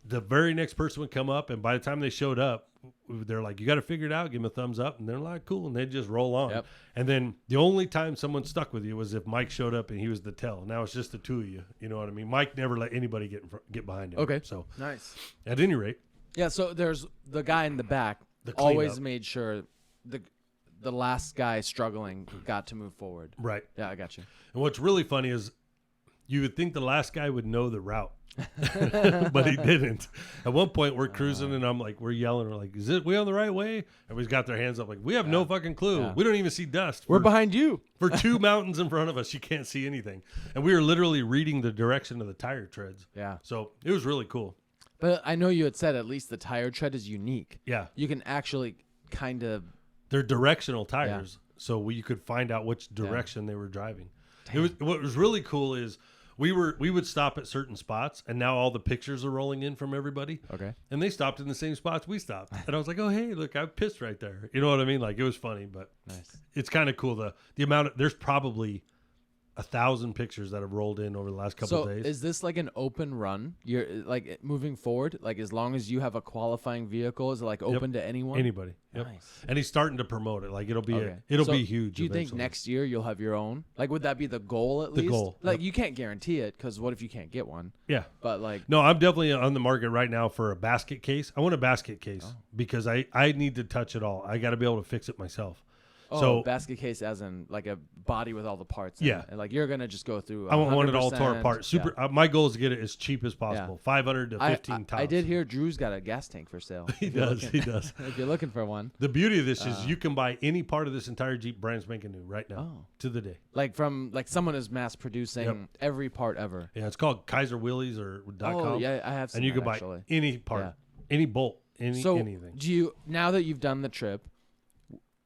the very next person would come up, and by the time they showed up, they're like, "You got to figure it out." Give them a thumbs up, and they're like, "Cool," and they just roll on. Yep. And then the only time someone stuck with you was if Mike showed up and he was the tell. Now it's just the two of you. You know what I mean? Mike never let anybody get behind him. Okay. So Nice. at any rate, Yeah, so there's the guy in the back The always cleanup. made sure the last guy struggling got to move forward. right. Yeah, I got you. And what's really funny is you would think the last guy would know the route, but he didn't. At one point, we're cruising, and we're yelling, we're like, "Is it we on the right way?" Everybody's got their hands up, like, "We have no fucking clue. Yeah. We don't even see dust. We're behind you. For 2 mountains in front of us, you can't see anything." And we were literally reading the direction of the tire treads. Yeah. So it was really cool. But I know you had said at least the tire tread is unique. Yeah, You can actually kind of they're directional tires, so you could find out which direction they were driving. What was really cool is we would stop at certain spots, and now all the pictures are rolling in from everybody. Okay. And they stopped in the same spots we stopped, and I was like, "Oh, hey, look, I pissed right there." You know what I mean? Like, it was funny, but Nice. it's kind of cool. The amount of, there's probably 1,000 pictures that have rolled in over the last couple So of days. is this like an open run? You're like moving forward, like as long as you have a qualifying vehicle, is it like open to anyone? Anybody. Yep. Nice. And he's starting to promote it. Like, it'll be Okay. it'll So be huge. Do you think eventually. next year you'll have your own? Like, would that be the goal at The least? goal, Like, yep. you can't guarantee it because what if you can't get one? Yeah. But like, No, I'm definitely on the market right now for a basket case. I want a basket case Oh. because I need to touch it all. I got to be able to fix it myself. oh, so basket case as in like a body with all the parts. in Yeah. it. And like you're gonna just go through. I want it all tore 100%. apart. Super. Yeah. My goal is to get it as cheap as possible. 500 to 15 tops. I did hear Drew's got a gas tank for sale. He if you're does. looking- He does. If you're looking for one, The beauty of this is you can buy any part of this entire Jeep brand spanking new right now Oh. to the day. like from like someone is mass producing Yep. every part ever. Yeah, it's called Kaiser Willys or .com. Oh yeah, I have seen and you that, can buy actually. any part, Yeah. any bolt, So anything. do you, now that you've done the trip,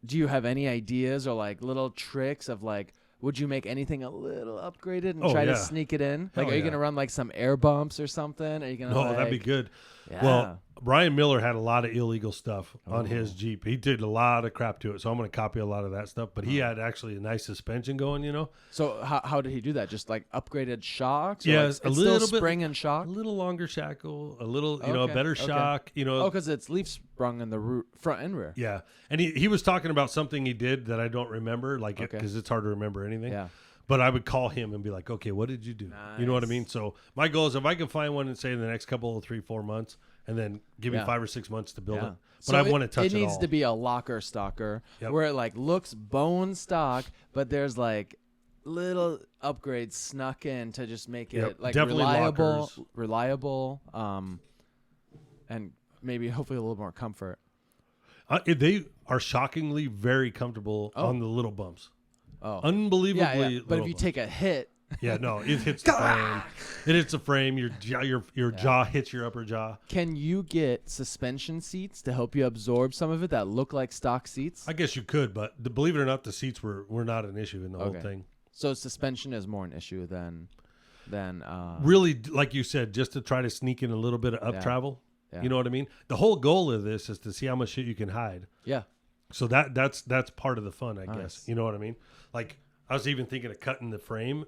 do you have any ideas or like little tricks of like, would you make anything a little upgraded and Oh, try yeah. to sneak it in? Like, Hell are you yeah. gonna run like some air bumps or something? Are you gonna? Oh, like, that'd be good. Yeah. Well, Brian Miller had a lot of illegal stuff on Oh. his Jeep. He did a lot of crap to it, so I'm going to copy a lot of that stuff. But he had actually a nice suspension going, you know. So how did he do that? Just like upgraded shocks? Or Yeah, like, a it's little still bit- spring and shock. A little longer shackle, a little, a Okay, better okay. shock, Oh, because it's leaf sprung in the front and rear. Yeah, and he was talking about something he did that I don't remember, like Okay. because it's hard to remember anything. Yeah. But I would call him and be like, "Okay, what did you do?" You know what I Nice. mean? So my goal is if I can find one and say in the next couple of 3-4 months, and then give me Yeah. 5 or 6 months to build Yeah. it. But I want to touch it. It needs all. to be a locker stalker Yep. where it like looks bone stock, but there's like little upgrades snuck in to just make Yep, it like definitely lockers. reliable, and maybe hopefully a little more comfort. They are shockingly very comfortable Oh. on the little bumps. Oh, Unbelievably. yeah, yeah. But if little you bumps. take a hit, yeah, no, it hits the frame. It hits the frame. Your jaw hits your upper jaw. can you get suspension seats to help you absorb some of it that look like stock seats? I guess you could, but believe it or not, the seats were not an issue in the whole Okay. thing. So suspension is more an issue than Really, like you said, just to try to sneak in a little bit of up Yeah. travel. Yeah. You know what I mean? The whole goal of this is to see how much shit you can hide. yeah. So that's part of the fun, I Nice. guess. You know what I mean? Like I was even thinking of cutting the frame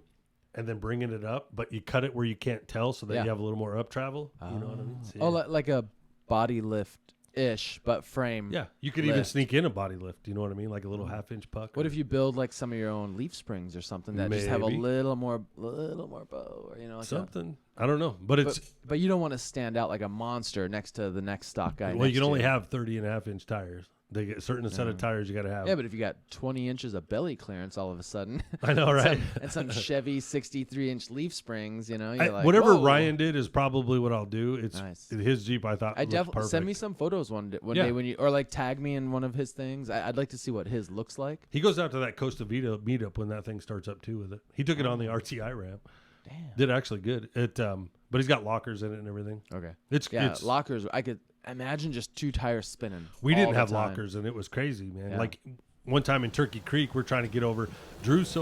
and then bringing it up, but you cut it where you can't tell so that Yeah. you have a little more up travel. You know what I mean? So, Oh, like a body lift ish, but frame. yeah. You could even lift. sneak in a body lift. You know what I mean? Like a little half-inch puck. What if you build like some of your own leaf springs or something that just have a Maybe. little more bow, or you know, like something? I don't know, but it's but you don't want to stand out like a monster next to the next stock guy. well, you next can to only have 30 and a half inch tires. They get a certain set of tires you got to have. Yeah, but if you got 20 inches of belly clearance all of a sudden, I know, right? and some Chevy 63-inch leaf springs, you're like, whatever whoa. Ryan did is probably what I'll do. It's Nice. his Jeep. I thought I looked definitely perfect. send me some photos one day when you, or like tag me in one of his things. I'd like to see what his looks like. He goes out to that Costa Vida meetup when that thing starts up too with it. He took it on the RTI ramp. Damn. Did actually good. But he's got lockers in it and everything. Okay. It's lockers. I could imagine just 2 tires spinning. We didn't all have the time. lockers, and it was crazy, man. Yeah. Like one time in Turkey Creek, we're trying to get over. Drew's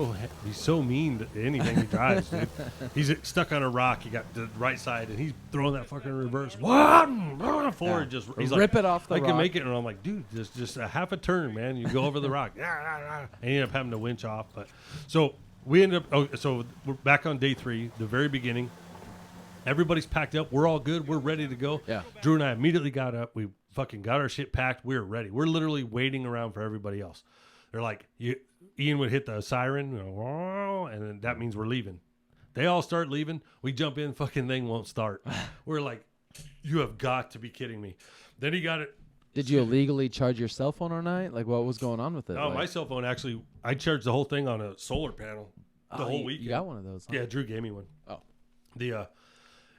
he's so mean to anything he drives, dude. He's stuck on a rock. He got the right side, and he's throwing that fucking reverse. Forward, just he's Rip it off the I rock. can make it, and I'm like, dude, just a half a turn, man. You go over the rock. And he ended up having to winch off. But so we ended up. So we're back on day 3, the very beginning. Everybody's packed up. We're all good. We're ready to go. Yeah. Drew and I immediately got up. We fucking got our shit packed. We're ready. We're literally waiting around for everybody else. They're like, Ian would hit the siren, and then that means we're leaving. They all start leaving. We jump in. Fucking thing won't start. We're like, you have got to be kidding me. Then he got it. Did you illegally charge your cell phone all night? Like, what was going on with it? No, like, my cell phone actually, I charged the whole thing on a solar panel the whole week. You got one of those? Huh? Yeah, Drew gave me one. Oh.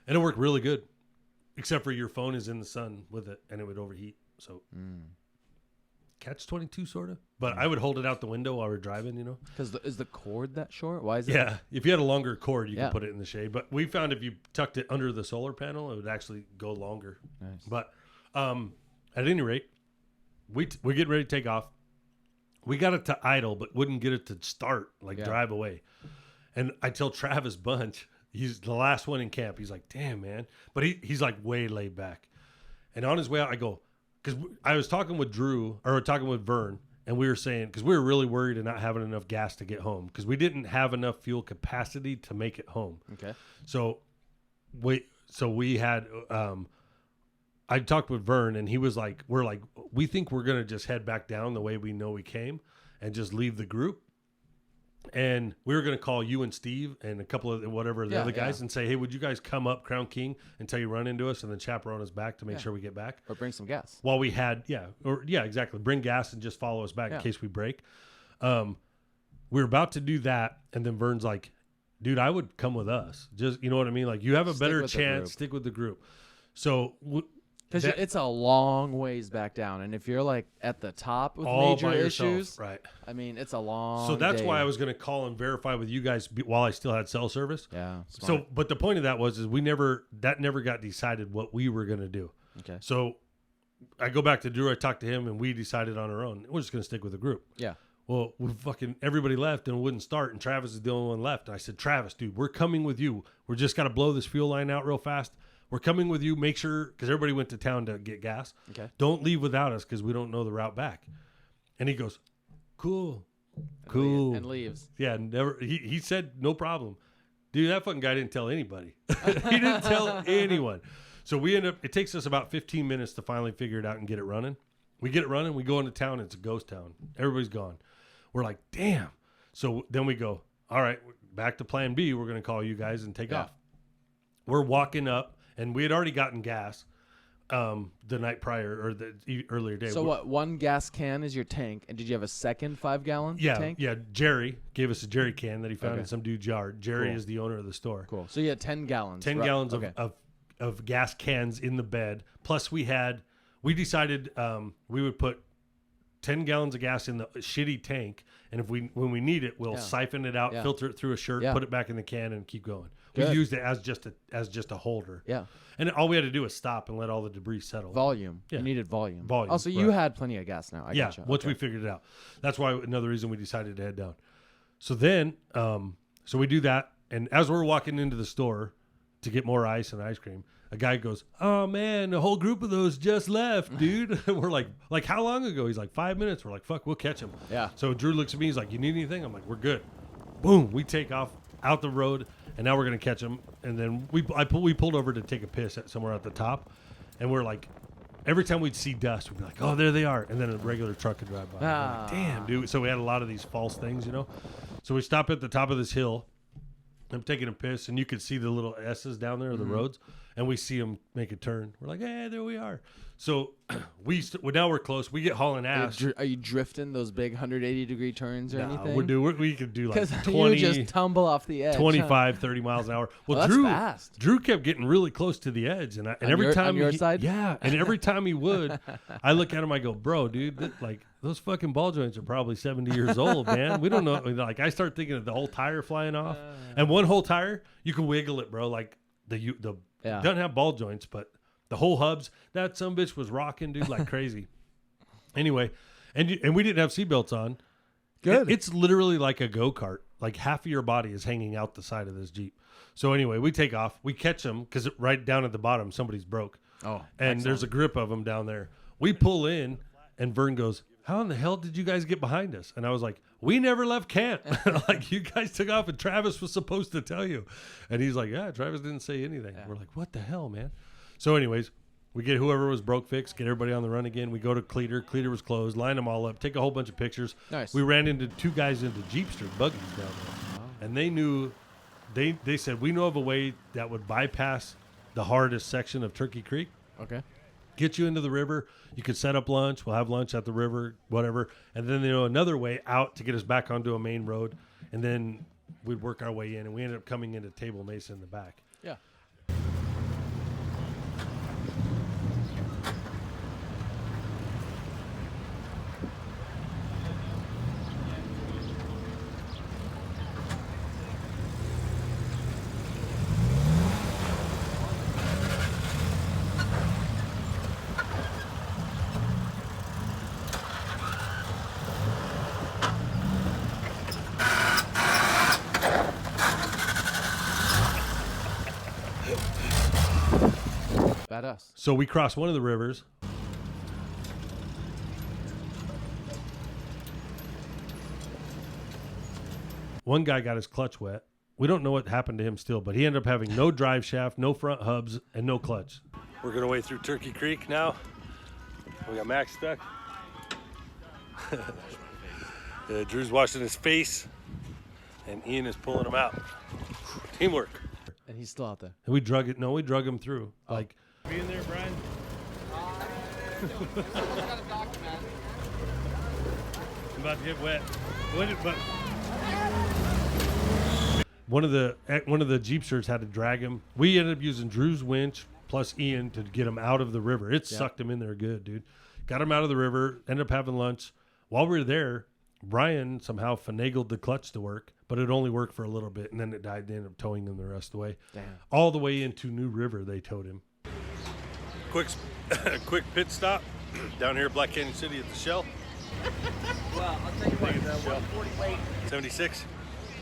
And it worked really good, except for your phone is in the sun with it, and it would overheat. So catch-22 sort of. But I would hold it out the window while we're driving, you know. Because is the cord that short? Why is it? Yeah, if you had a longer cord, you Yeah. could put it in the shade. But we found if you tucked it under the solar panel, it would actually go longer. Nice. But at any rate, we get ready to take off. We got it to idle, but wouldn't get it to start, drive away. And I tell Travis Bunch, he's the last one in camp. He's like, damn, man. But he's like way laid back. And on his way out, I go, because I was talking with Vern, and we were saying, because we were really worried of not having enough gas to get home, because we didn't have enough fuel capacity to make it home. Okay. So we had, I talked with Vern, and he was like, we think we're going to just head back down the way we know we came and just leave the group. And we were going to call you and Steve and a couple of the other guys and say, hey, would you guys come up Crown King until you run into us and then chaperone us back to make sure we get back? Or bring some gas. While we had, exactly. Bring gas and just follow us back in case we break. We were about to do that. And then Vern's like, dude, I would come with us. Just, you know what I mean? Like, you have a better chance. Stick with the group. So because it's a long ways back down, and if you're like at the top with all major by yourself, issues, right? I mean, it's a long. So that's day. why I was going to call and verify with you guys while I still had cell service. Yeah. So, but the point of that was that never got decided what we were going to do. Okay. So I go back to Drew. I talked to him, and we decided on our own. We're just going to stick with the group. Yeah. Well, everybody left and it wouldn't start, and Travis is the only one left. And I said, Travis, dude, we're coming with you. We're just got to blow this fuel line out real fast. We're coming with you. Make sure, because everybody went to town to get gas. Okay. Don't leave without us because we don't know the route back. And he goes, cool. And leaves. Yeah, never. He said no problem. Dude, that fucking guy didn't tell anybody. He didn't tell anyone. So we end up. It takes us about 15 minutes to finally figure it out and get it running. We get it running. We go into town. It's a ghost town. Everybody's gone. We're like, damn. So then we go, all right, back to plan B. We're going to call you guys and take off. We're walking up, and we had already gotten gas the night prior or the earlier day. So what? One gas can is your tank, and did you have a second 5-gallon tank? Yeah. Jerry gave us a jerry can that he found in some dude's yard. Jerry is the owner of the store. Cool. So you had 10 gallons. 10 gallons of gas cans in the bed. Plus we decided we would put 10 gallons of gas in the shitty tank, and when we need it, we'll siphon it out, filter it through a shirt, put it back in the can, and keep going. Good. We used it as just a holder. Yeah. And all we had to do was stop and let all the debris settle. Volume. Yeah. You needed volume. Volume. Oh, so you had plenty of gas now. I gotcha. Once we figured it out. That's why another reason we decided to head down. So then, so we do that, and as we're walking into the store to get more ice and ice cream, a guy goes, "Oh man, a whole group of those just left, dude." And we're like how long ago? He's like 5 minutes. We're like, fuck, we'll catch him. Yeah. So Drew looks at me. He's like, you need anything? I'm like, we're good. Boom. We take off out the road, and now we're gonna catch him. And then we pulled over to take a piss somewhere at the top, and we're like, every time we'd see dust, we'd be like, oh, there they are. And then a regular truck would drive by. Like, damn, dude. So we had a lot of these false things, you know. So we stop at the top of this hill. I'm taking a piss, and you could see the little S's down there, the roads. and we see him make a turn. We're like, hey, there we are. So now we're close. We get hauling ass. Are you drifting those big 180-degree turns or anything? We could do like 20, you just tumble off the edge. 25, 30 miles an hour. Well, that's fast. Drew kept getting really close to the edge, and every time on your side, yeah, and every time he would, I look at him, I go, bro, dude, like those fucking ball joints are probably 70 years old, man. We don't know. Like I start thinking of the whole tire flying off, and one whole tire, you can wiggle it, bro. Like the doesn't have ball joints, but the whole hubs, that some bitch was rocking, dude, like crazy. Anyway, and we didn't have seatbelts on. Good. It's literally like a go-kart. Like half of your body is hanging out the side of this Jeep. So anyway, we take off. We catch them because right down at the bottom, somebody's broke. Oh, and excellent. There's a grip of them down there. We pull in, and Vern goes, how in the hell did you guys get behind us? And I was like, we never left camp. Like, you guys took off, and Travis was supposed to tell you. And he's like, yeah, Travis didn't say anything. Yeah. We're like, what the hell, man? So anyways, we get whoever was broke fixed, get everybody on the run again. We go to Cleater. Cleater was closed. Line them all up. Take a whole bunch of pictures. Nice. We ran into 2 guys into Jeepster buggies down there. Wow. And they knew, they said, we know of a way that would bypass the hardest section of Turkey Creek. Okay. Get you into the river. You could set up lunch. We'll have lunch at the river, whatever. And then they know another way out to get us back onto a main road. And then we'd work our way in. And we ended up coming into Table Mesa in the back. Yeah. Badass. So we crossed one of the rivers. One guy got his clutch wet. We don't know what happened to him still, but he ended up having no drive shaft, no front hubs, and no clutch. We're going to wade through Turkey Creek now. We got Max stuck. Drew's washing his face, and Ian is pulling him out. Teamwork. And he's still out there. And we drug him through. Oh. Like, Be in there, Brian. I'm about to get wet. One of the Jeepsters had to drag him. We ended up using Drew's winch plus Ian to get him out of the river. It sucked him in there good, dude. Got him out of the river. Ended up having lunch. While we were there, Brian somehow finagled the clutch to work, but it only worked for a little bit, and then it died. They ended up towing him the rest of the way. Damn. All the way into New River, they towed him. Quick pit stop down here at Black Canyon City at the Shell. Well, I'll tell you what, 140 weight. 76,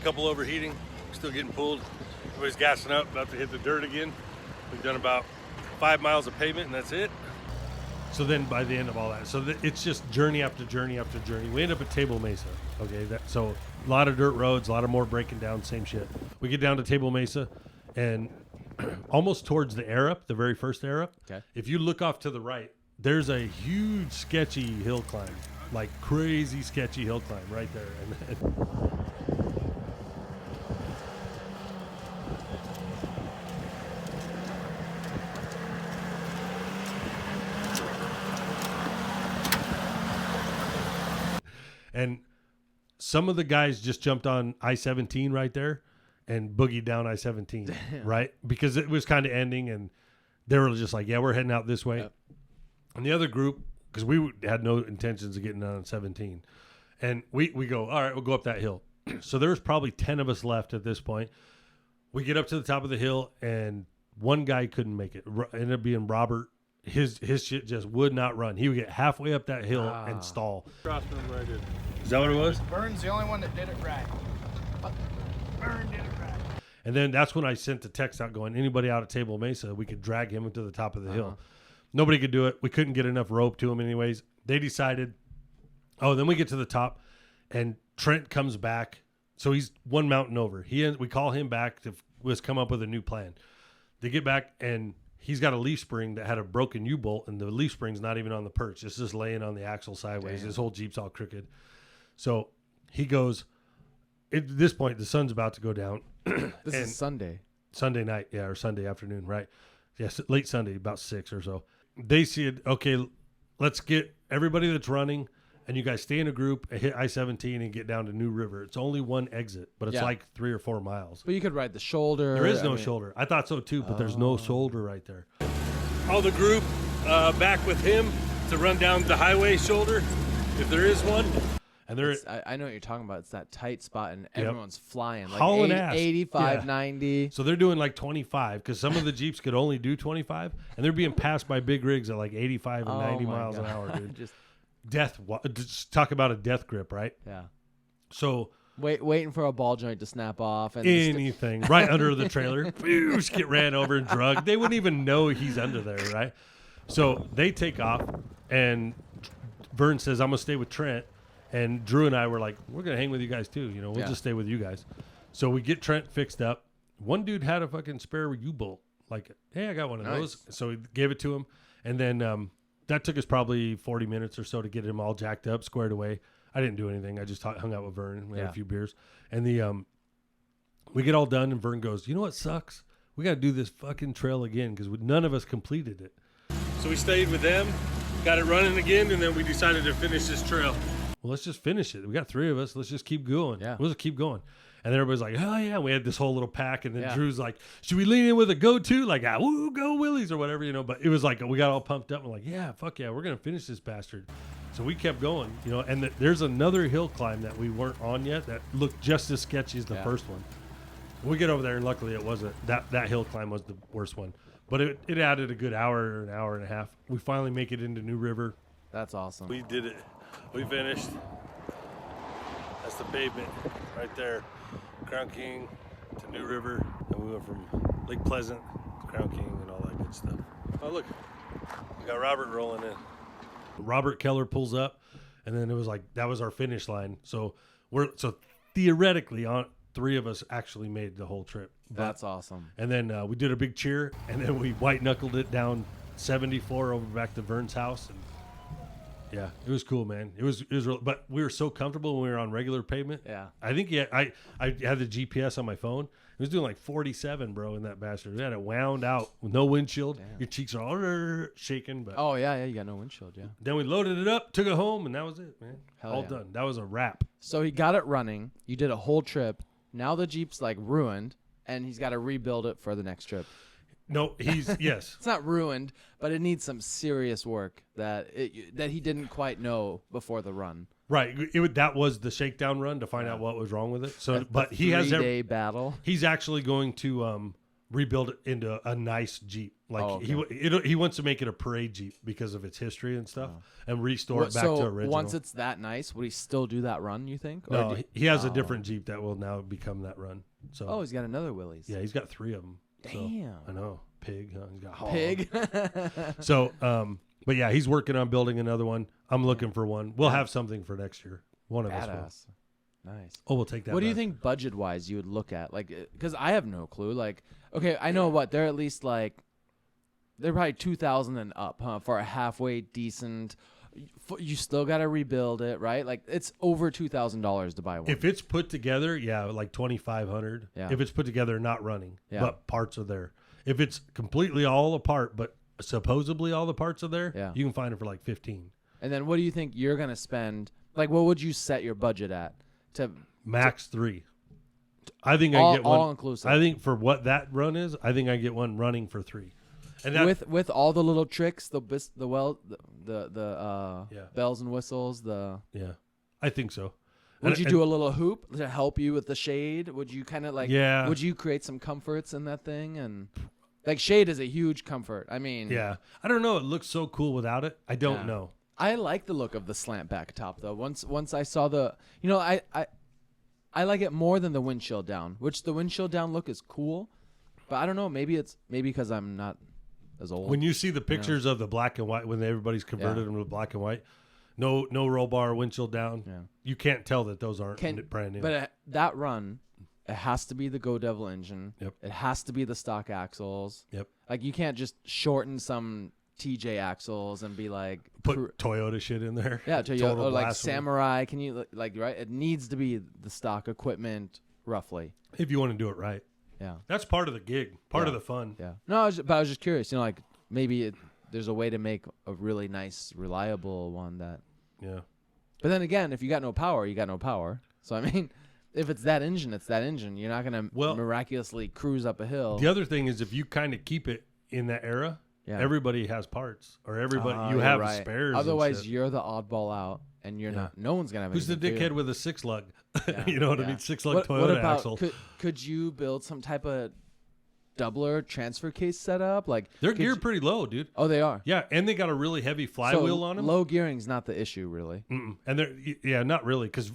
a couple overheating, still getting pulled. Everybody's gassing up, about to hit the dirt again. We've done about 5 miles of pavement, and that's it. So then by the end of all that, it's just journey after journey after journey. We end up at Table Mesa. Okay, so a lot of dirt roads, a lot of more breaking down, same shit. We get down to Table Mesa, and almost towards the air up, the very first air up. Okay. If you look off to the right, there's a huge sketchy hill climb, like crazy sketchy hill climb right there. And some of the guys just jumped on I-17 right there and boogied down I-17, right? Because it was kind of ending, and they were just like, yeah, we're heading out this way. Yep. And the other group, because we had no intentions of getting on 17, and we go, all right, we'll go up that hill. So there's probably 10 of us left at this point. We get up to the top of the hill, and one guy couldn't make it. Ended up being Robert. His shit just would not run. He would get halfway up that hill and stall. Crossman where I did. Is that what it was? Vern's the only one that did it right. Vern did it right. And then that's when I sent the text out going, anybody out at Table Mesa, we could drag him to the top of the hill. Nobody could do it. We couldn't get enough rope to him anyways. They decided, then we get to the top, and Trent comes back. So he's one mountain over. We call him back to come up with a new plan. They get back, and he's got a leaf spring that had a broken U-bolt, and the leaf spring's not even on the perch. It's just laying on the axle sideways. Damn. His whole Jeep's all crooked. So he goes, at this point, the sun's about to go down. This is Sunday. Sunday night, or Sunday afternoon, right? Yes, late Sunday, about 6 or so. They said, okay, let's get everybody that's running, and you guys stay in a group and hit I-17 and get down to New River. It's only one exit, but it's like 3 or 4 miles. But you could ride the shoulder. There is no shoulder. I thought so too, but there's no shoulder right there. All the group back with him to run down the highway shoulder, if there is one. And I know what you're talking about. It's that tight spot, and everyone's flying. Like hauling ass. 85, 90. So they're doing like 25 because some of the Jeeps could only do 25, and they're being passed by big rigs at like 85 and 90 miles an hour, dude. Just talk about a death grip, right? Yeah. So waiting for a ball joint to snap off. And anything right under the trailer. Boosh, get ran over and drugged. They wouldn't even know he's under there, right? So they take off, and Vern says, I'm going to stay with Trent. And Drew and I were like, we're going to hang with you guys too. You know, we'll just stay with you guys. So we get Trent fixed up. One dude had a fucking spare U-bolt. Like, hey, I got one of those. So we gave it to him. And then that took us probably 40 minutes or so to get him all jacked up, squared away. I didn't do anything. I just hung out with Vern. We had a few beers. And we get all done, and Vern goes, you know what sucks? We got to do this fucking trail again because none of us completed it. So we stayed with them, got it running again, and then we decided to finish this trail. Well, let's just finish it. We got 3 of us. Let's just keep going. Yeah. We'll just keep going. And everybody's like, oh, yeah. We had this whole little pack. And then Drew's like, should we lean in with a go-to? Like, woo, go Willies or whatever, you know. But it was like, we got all pumped up. We're like, yeah, fuck yeah. We're going to finish this bastard. So we kept going, you know. And there's another hill climb that we weren't on yet that looked just as sketchy as the first one. We get over there, and luckily it wasn't. That hill climb was the worst one. But it added a good hour or an hour and a half. We finally make it into New River. That's awesome. We did it. We finished. That's the pavement right there. Crown King to New River. And we went from Lake Pleasant to Crown King and all that good stuff. Oh, look. We got Robert rolling in. Robert Keller pulls up, and then it was like, that was our finish line. So theoretically, 3 of us actually made the whole trip. That's awesome. And then we did a big cheer, and then we white knuckled it down 74 over back to Vern's house. And yeah, it was cool, man. It was real, but we were so comfortable when we were on regular pavement. Yeah. I think I had the GPS on my phone. It was doing like 47, bro, in that bastard. We had it wound out with no windshield. Damn. Your cheeks are all shaking. But oh, yeah, you got no windshield, yeah. Then we loaded it up, took it home, and that was it, man. Hell all yeah. done. That was a wrap. So he got it running. You did a whole trip. Now the Jeep's like ruined, and he's got to rebuild it for the next trip. No, yes. It's not ruined, but it needs some serious work that he didn't quite know before the run. Right. That was the shakedown run to find out what was wrong with it. So, but he has 3-day battle. He's actually going to rebuild it into a nice Jeep. Like he wants to make it a parade Jeep because of its history and stuff, and restore it back to original. Once it's that nice, would he still do that run? You think? Or No, he has a different Jeep that will now become that run. So he's got another Willys. Yeah, he's got 3 of them. Damn. So, I know. Pig. Huh? He's got hog. Pig. So, but yeah, he's working on building another one. I'm looking for one. We'll have something for next year. One of us will. Nice. Oh, we'll take that. What do you think budget wise you would look at? Like, because I have no clue. Like, okay, I know what they're at least like. They're probably 2,000 and up, huh? For a halfway decent. You still got to rebuild it, right? Like it's over $2,000 to buy one. If it's put together, yeah, like 2,500. Yeah. If it's put together, not running, but parts are there. If it's completely all apart, but supposedly all the parts are there, you can find it for like 15. And then what do you think you're gonna spend? Like, what would you set your budget at? To max 3. I think I get one all inclusive. I think for what that run is, I think I get one running for 3. And that, with all the little tricks, the bells and whistles, I think so. Would you do a little hoop to help you with the shade? Would you kind of like? Yeah. Would you create some comforts in that thing? And like shade is a huge comfort. I mean. Yeah. I don't know. It looks so cool without it. I don't know. I like the look of the slant back top though. Once I saw the, I like it more than the windshield down. Which the windshield down look is cool, but I don't know. Maybe because I'm not as old. When you see the pictures of the black and white, when everybody's converted them to black and white. No roll bar, windshield down. Yeah. You can't tell that those aren't brand new. But that run, it has to be the Go Devil engine. Yep. It has to be the stock axles. Yep. Like you can't just shorten some TJ axles and be like put Toyota shit in there. Yeah, Toyota or like Samurai. Can you like right? It needs to be the stock equipment roughly. If you want to do it right. Yeah. That's part of the gig, part of Yeah. the fun. Yeah. No, but I was just curious. You know, like maybe there's a way to make a really nice, reliable one that. Yeah. But then again, if you got no power, you got no power. So I mean, if it's that engine, it's that engine. You're not gonna miraculously cruise up a hill. The other thing is if you kind of keep it in that era, everybody has parts, or everybody you have spares. Otherwise, you're the oddball out, and you're not. No one's gonna have. Who's the anything dickhead with a 6-lug? You know what I mean? 6-lug Toyota what about, axle. Could you build some type of doubler transfer case setup? Like they're geared pretty low, dude. Oh, they are. Yeah, and they got a really heavy flywheel on them. Low gearing's not the issue, really. Mm-mm. And they're not really, because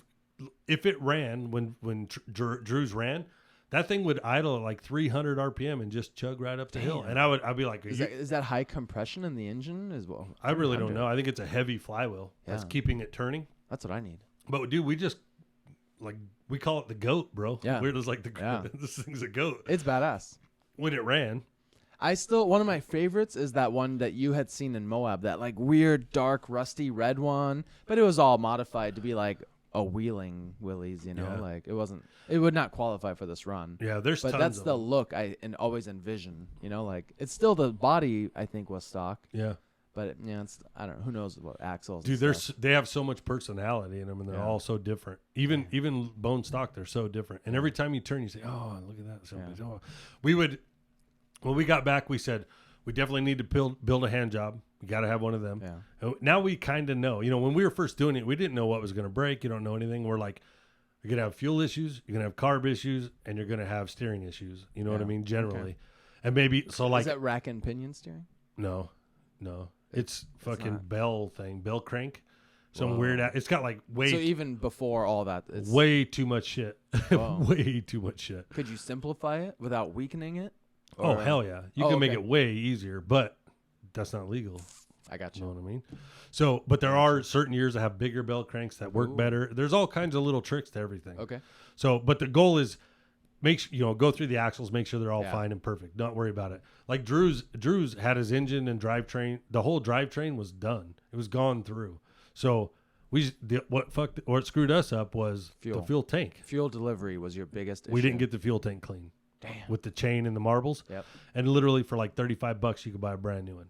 if it ran when Drew's ran, that thing would idle at like 300 RPM and just chug right up the hill. And I'd be like, is that high compression in the engine as well? I really don't know. I think it's a heavy flywheel that's keeping it turning. That's what I need. But dude, we just we call it the goat, bro. Yeah, we're just like this thing's a goat. It's badass. When it ran, one of my favorites is that one that you had seen in Moab, that like weird dark rusty red one, but it was all modified to be like a wheeling Willys, you know, like it would not qualify for this run. Yeah, but that's the look I always envision, you know, like it's still the body I think was stock. Yeah. But it's I don't know, who knows what axles. Dude, they have so much personality in them, and they're all so different. Even bone stock, they're so different. And every time you turn, you say, "Oh, look at that!" Oh. When we got back, we said we definitely need to build a hand job. We got to have one of them. Yeah. Now we kind of know. You know, when we were first doing it, we didn't know what was going to break. You don't know anything. We're like, you're gonna have fuel issues, you're gonna have carb issues, and you're gonna have steering issues. You know what I mean? Generally, and maybe so. Like, is that rack and pinion steering? No. It's fucking bell crank. Some weird. It's got like way. So even before all that, it's way too much shit. Way too much shit. Could you simplify it without weakening it? Oh hell yeah! You can make it way easier, but that's not legal. I got you. You know what I mean? So, but there are certain years that have bigger bell cranks that work better. There's all kinds of little tricks to everything. Okay. So, but the goal is go through the axles, make sure they're all fine and perfect. Don't worry about it. Like Drew's had his engine and drivetrain. The whole drivetrain was done. It was gone through. So what screwed us up was the fuel tank. Fuel delivery was your biggest issue. We didn't get the fuel tank clean. Damn. With the chain and the marbles. Yep. And literally for like $35 you could buy a brand new one.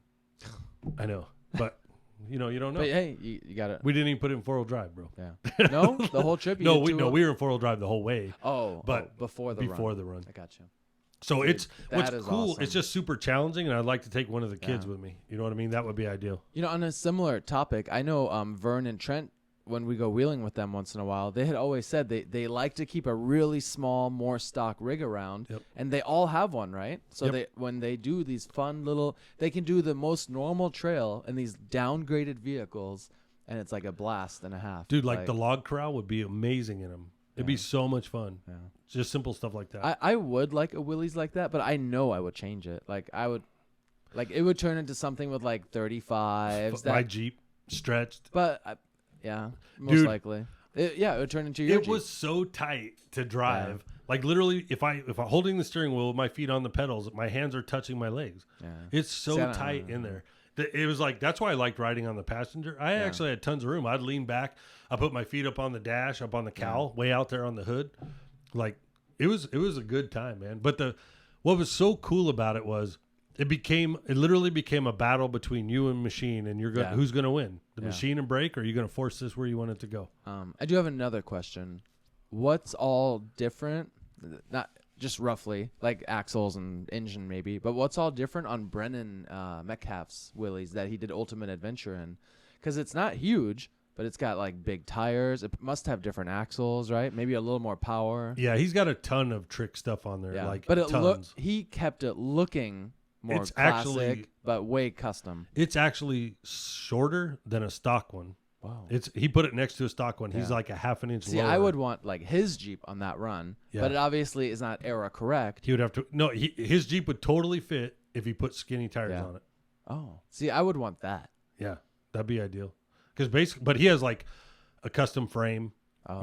I know. But you don't know. But hey, you got it. We didn't even put it in 4-wheel drive, bro. Yeah. No, the whole trip. We were in 4-wheel drive the whole way. But before the run. I got you. So Dude, what's cool. Awesome. It's just super challenging, and I'd like to take one of the kids with me. You know what I mean? That would be ideal. You know, on a similar topic, I know Vern and Trent, when we go wheeling with them once in a while, they had always said they like to keep a really small, more stock rig around, and they all have one, right? So when they do these fun little, they can do the most normal trail in these downgraded vehicles, and it's like a blast and a half. Dude, like the log corral would be amazing in them. It'd be so much fun. Yeah. Just simple stuff like that. I would like a Willys like that, but I know I would change it. Like it would turn into something with like 35s. My Jeep stretched. But most likely. It would turn into your Jeep. It was so tight to drive. Yeah. Like literally, if I'm holding the steering wheel with my feet on the pedals, my hands are touching my legs. Yeah. It's so tight in there. It was like, that's why I liked riding on the passenger. I actually had tons of room. I'd lean back. I put my feet up on the dash, up on the cowl, way out there on the hood. Like it was a good time, man. But what was so cool about it was it literally became a battle between you and machine, and who's going to win? The machine and brake, or are you going to force this where you want it to go? I do have another question. What's all different? Not just roughly, like axles and engine maybe, but what's all different on Brennan Metcalf's Willys that he did Ultimate Adventure in? Because it's not huge, but it's got like big tires. It must have different axles, right? Maybe a little more power. Yeah, he's got a ton of trick stuff on there, but tons. He kept it looking more classic, but way custom. It's actually shorter than a stock one. Wow. He put it next to a stock one. He's like a half an inch lower. I would want like his Jeep on that run, but it obviously is not era correct. He would have to. No, his Jeep would totally fit if he put skinny tires on it. Oh, see, I would want that. Yeah, that'd be ideal. But he has like a custom frame. Oh,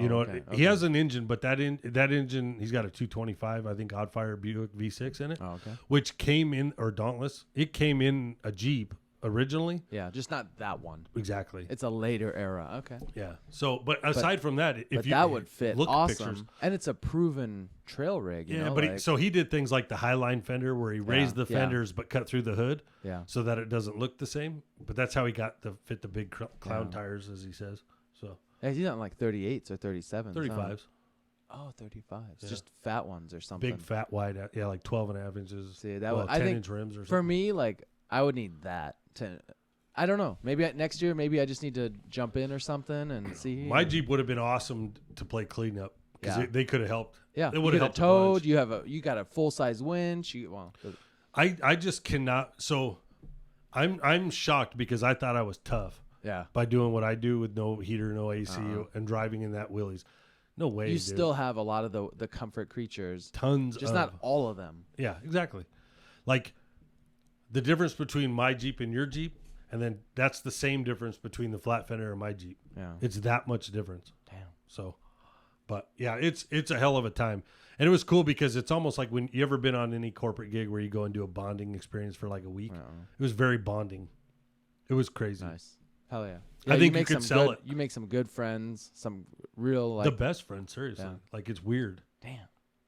he has an engine, but that engine, he's got a 225, I think, Oddfire Buick V6 in it, which came in, or Dauntless. It came in a Jeep originally. Yeah, just not that one. Exactly. It's a later era. Okay. Yeah. So, but aside from that, if But you that would fit look at awesome. pictures, And it's a proven trail rig. You yeah. know, But like, so he did things like the Highline fender, where he raised the yeah. fenders but cut through the hood, yeah. so that it doesn't look the same. But that's how he got to fit the big clown tires, as he says. So Hey, he's on like 38s or 37s. 35s, Oh, 35s. Yeah. Just fat ones or something. big fat wide, yeah, like 12.5 inches. See, that well, would, I 10 think inch rims or something. for me, like, I would need that to. I don't know. Maybe next year, maybe I just need to jump in or something and see. My Jeep would have been awesome to play cleanup because Yeah. they could have helped. Yeah, it you would get have a helped. A bunch. towed. You got a full size winch. I just cannot. So I'm shocked because I thought I was tough Yeah. by doing what I do with no heater, no AC, Uh-huh. and driving in that Willys. No way. You dude. still have a lot of the comfort creatures. tons. Just of, not all of them. Yeah, exactly. Like the difference between my Jeep and your Jeep, and then that's the same difference between the flat fender and my Jeep. Yeah. It's that much difference. Damn. So, but yeah, it's a hell of a time. And it was cool because it's almost like when you ever been on any corporate gig where you go and do a bonding experience for like a week. It was very bonding. It was crazy. Nice. Hell yeah. I think you make could some sell good, it. You make some good friends, some real like The best friend, seriously. Yeah. Like it's weird. damn.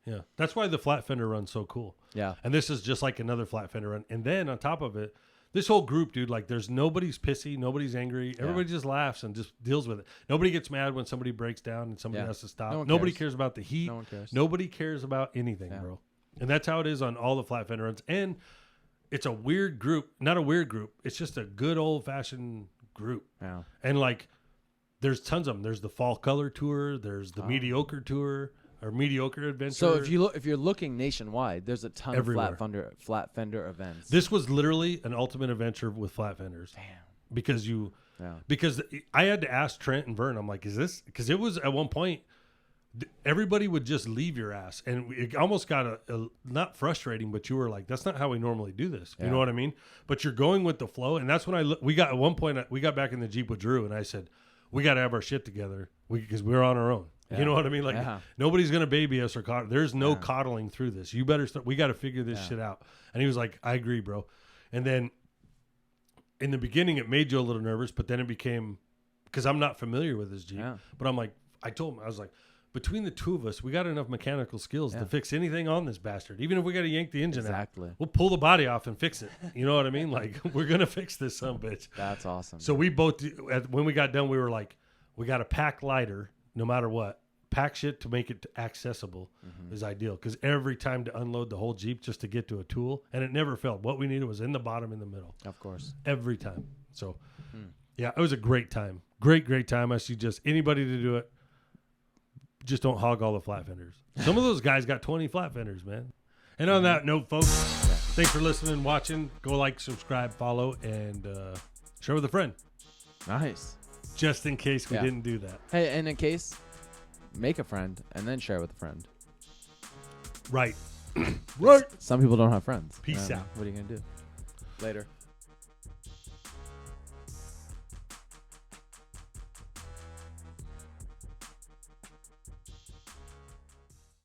Yeah. That's why the flat fender run's so cool. Yeah. And this is just like another flat fender run. And then on top of it, this whole group, dude, like there's nobody's pissy, nobody's angry. Everybody just laughs and just deals with it. Nobody gets mad when somebody breaks down and somebody Yeah. has to stop. No one Nobody cares. cares about the heat. No one cares. Nobody cares about anything, Yeah. bro. And that's how it is on all the flat fender runs. And it's a weird group. Not a weird group. It's just a good old fashioned group. Yeah. And like there's tons of them. There's the fall color tour. There's the mediocre tour or mediocre adventure. So if you're looking nationwide, there's a ton Everywhere. of flat fender events. This was literally an ultimate adventure with flat fenders. Damn. Because Yeah. because I had to ask Trent and Vern. I'm like, is this? Because it was at one point, everybody would just leave your ass, and it almost got a not frustrating, but you were like, that's not how we normally do this. You know what I mean? But you're going with the flow, and that's when we got at one point we got back in the Jeep with Drew, and I said, we got to have our shit together because we're on our own. Yeah. You know what I mean? Like nobody's gonna baby us or there's no Yeah. coddling through this. You better start. We got to figure this shit out. And he was like, I agree, bro. And then in the beginning, it made you a little nervous, but then it became because I'm not familiar with this Jeep. Yeah. But I'm like, I told him, I was like, between the two of us, we got enough mechanical skills to fix anything on this bastard. Even if we got to yank the engine out, we'll pull the body off and fix it. You know what I mean? Like we're gonna fix this son of a bitch. That's awesome. So we both, when we got done, we were like, we got to pack lighter no matter what. Pack shit to make it accessible is ideal because every time to unload the whole Jeep just to get to a tool, and it never failed. What we needed was in the bottom, in the middle. Of course. Every time. So, yeah, it was a great time. Great time. I suggest anybody to do it. Just don't hog all the flat fenders. Some of those guys got 20 flat fenders, man. And on that note, folks, thanks for listening and watching. Go like, subscribe, follow, and share with a friend. Nice. Just in case we didn't do that. Hey, and in case, make a friend and then share with a friend. Right. Right. Some people don't have friends. Peace out. What are you going to do? Later.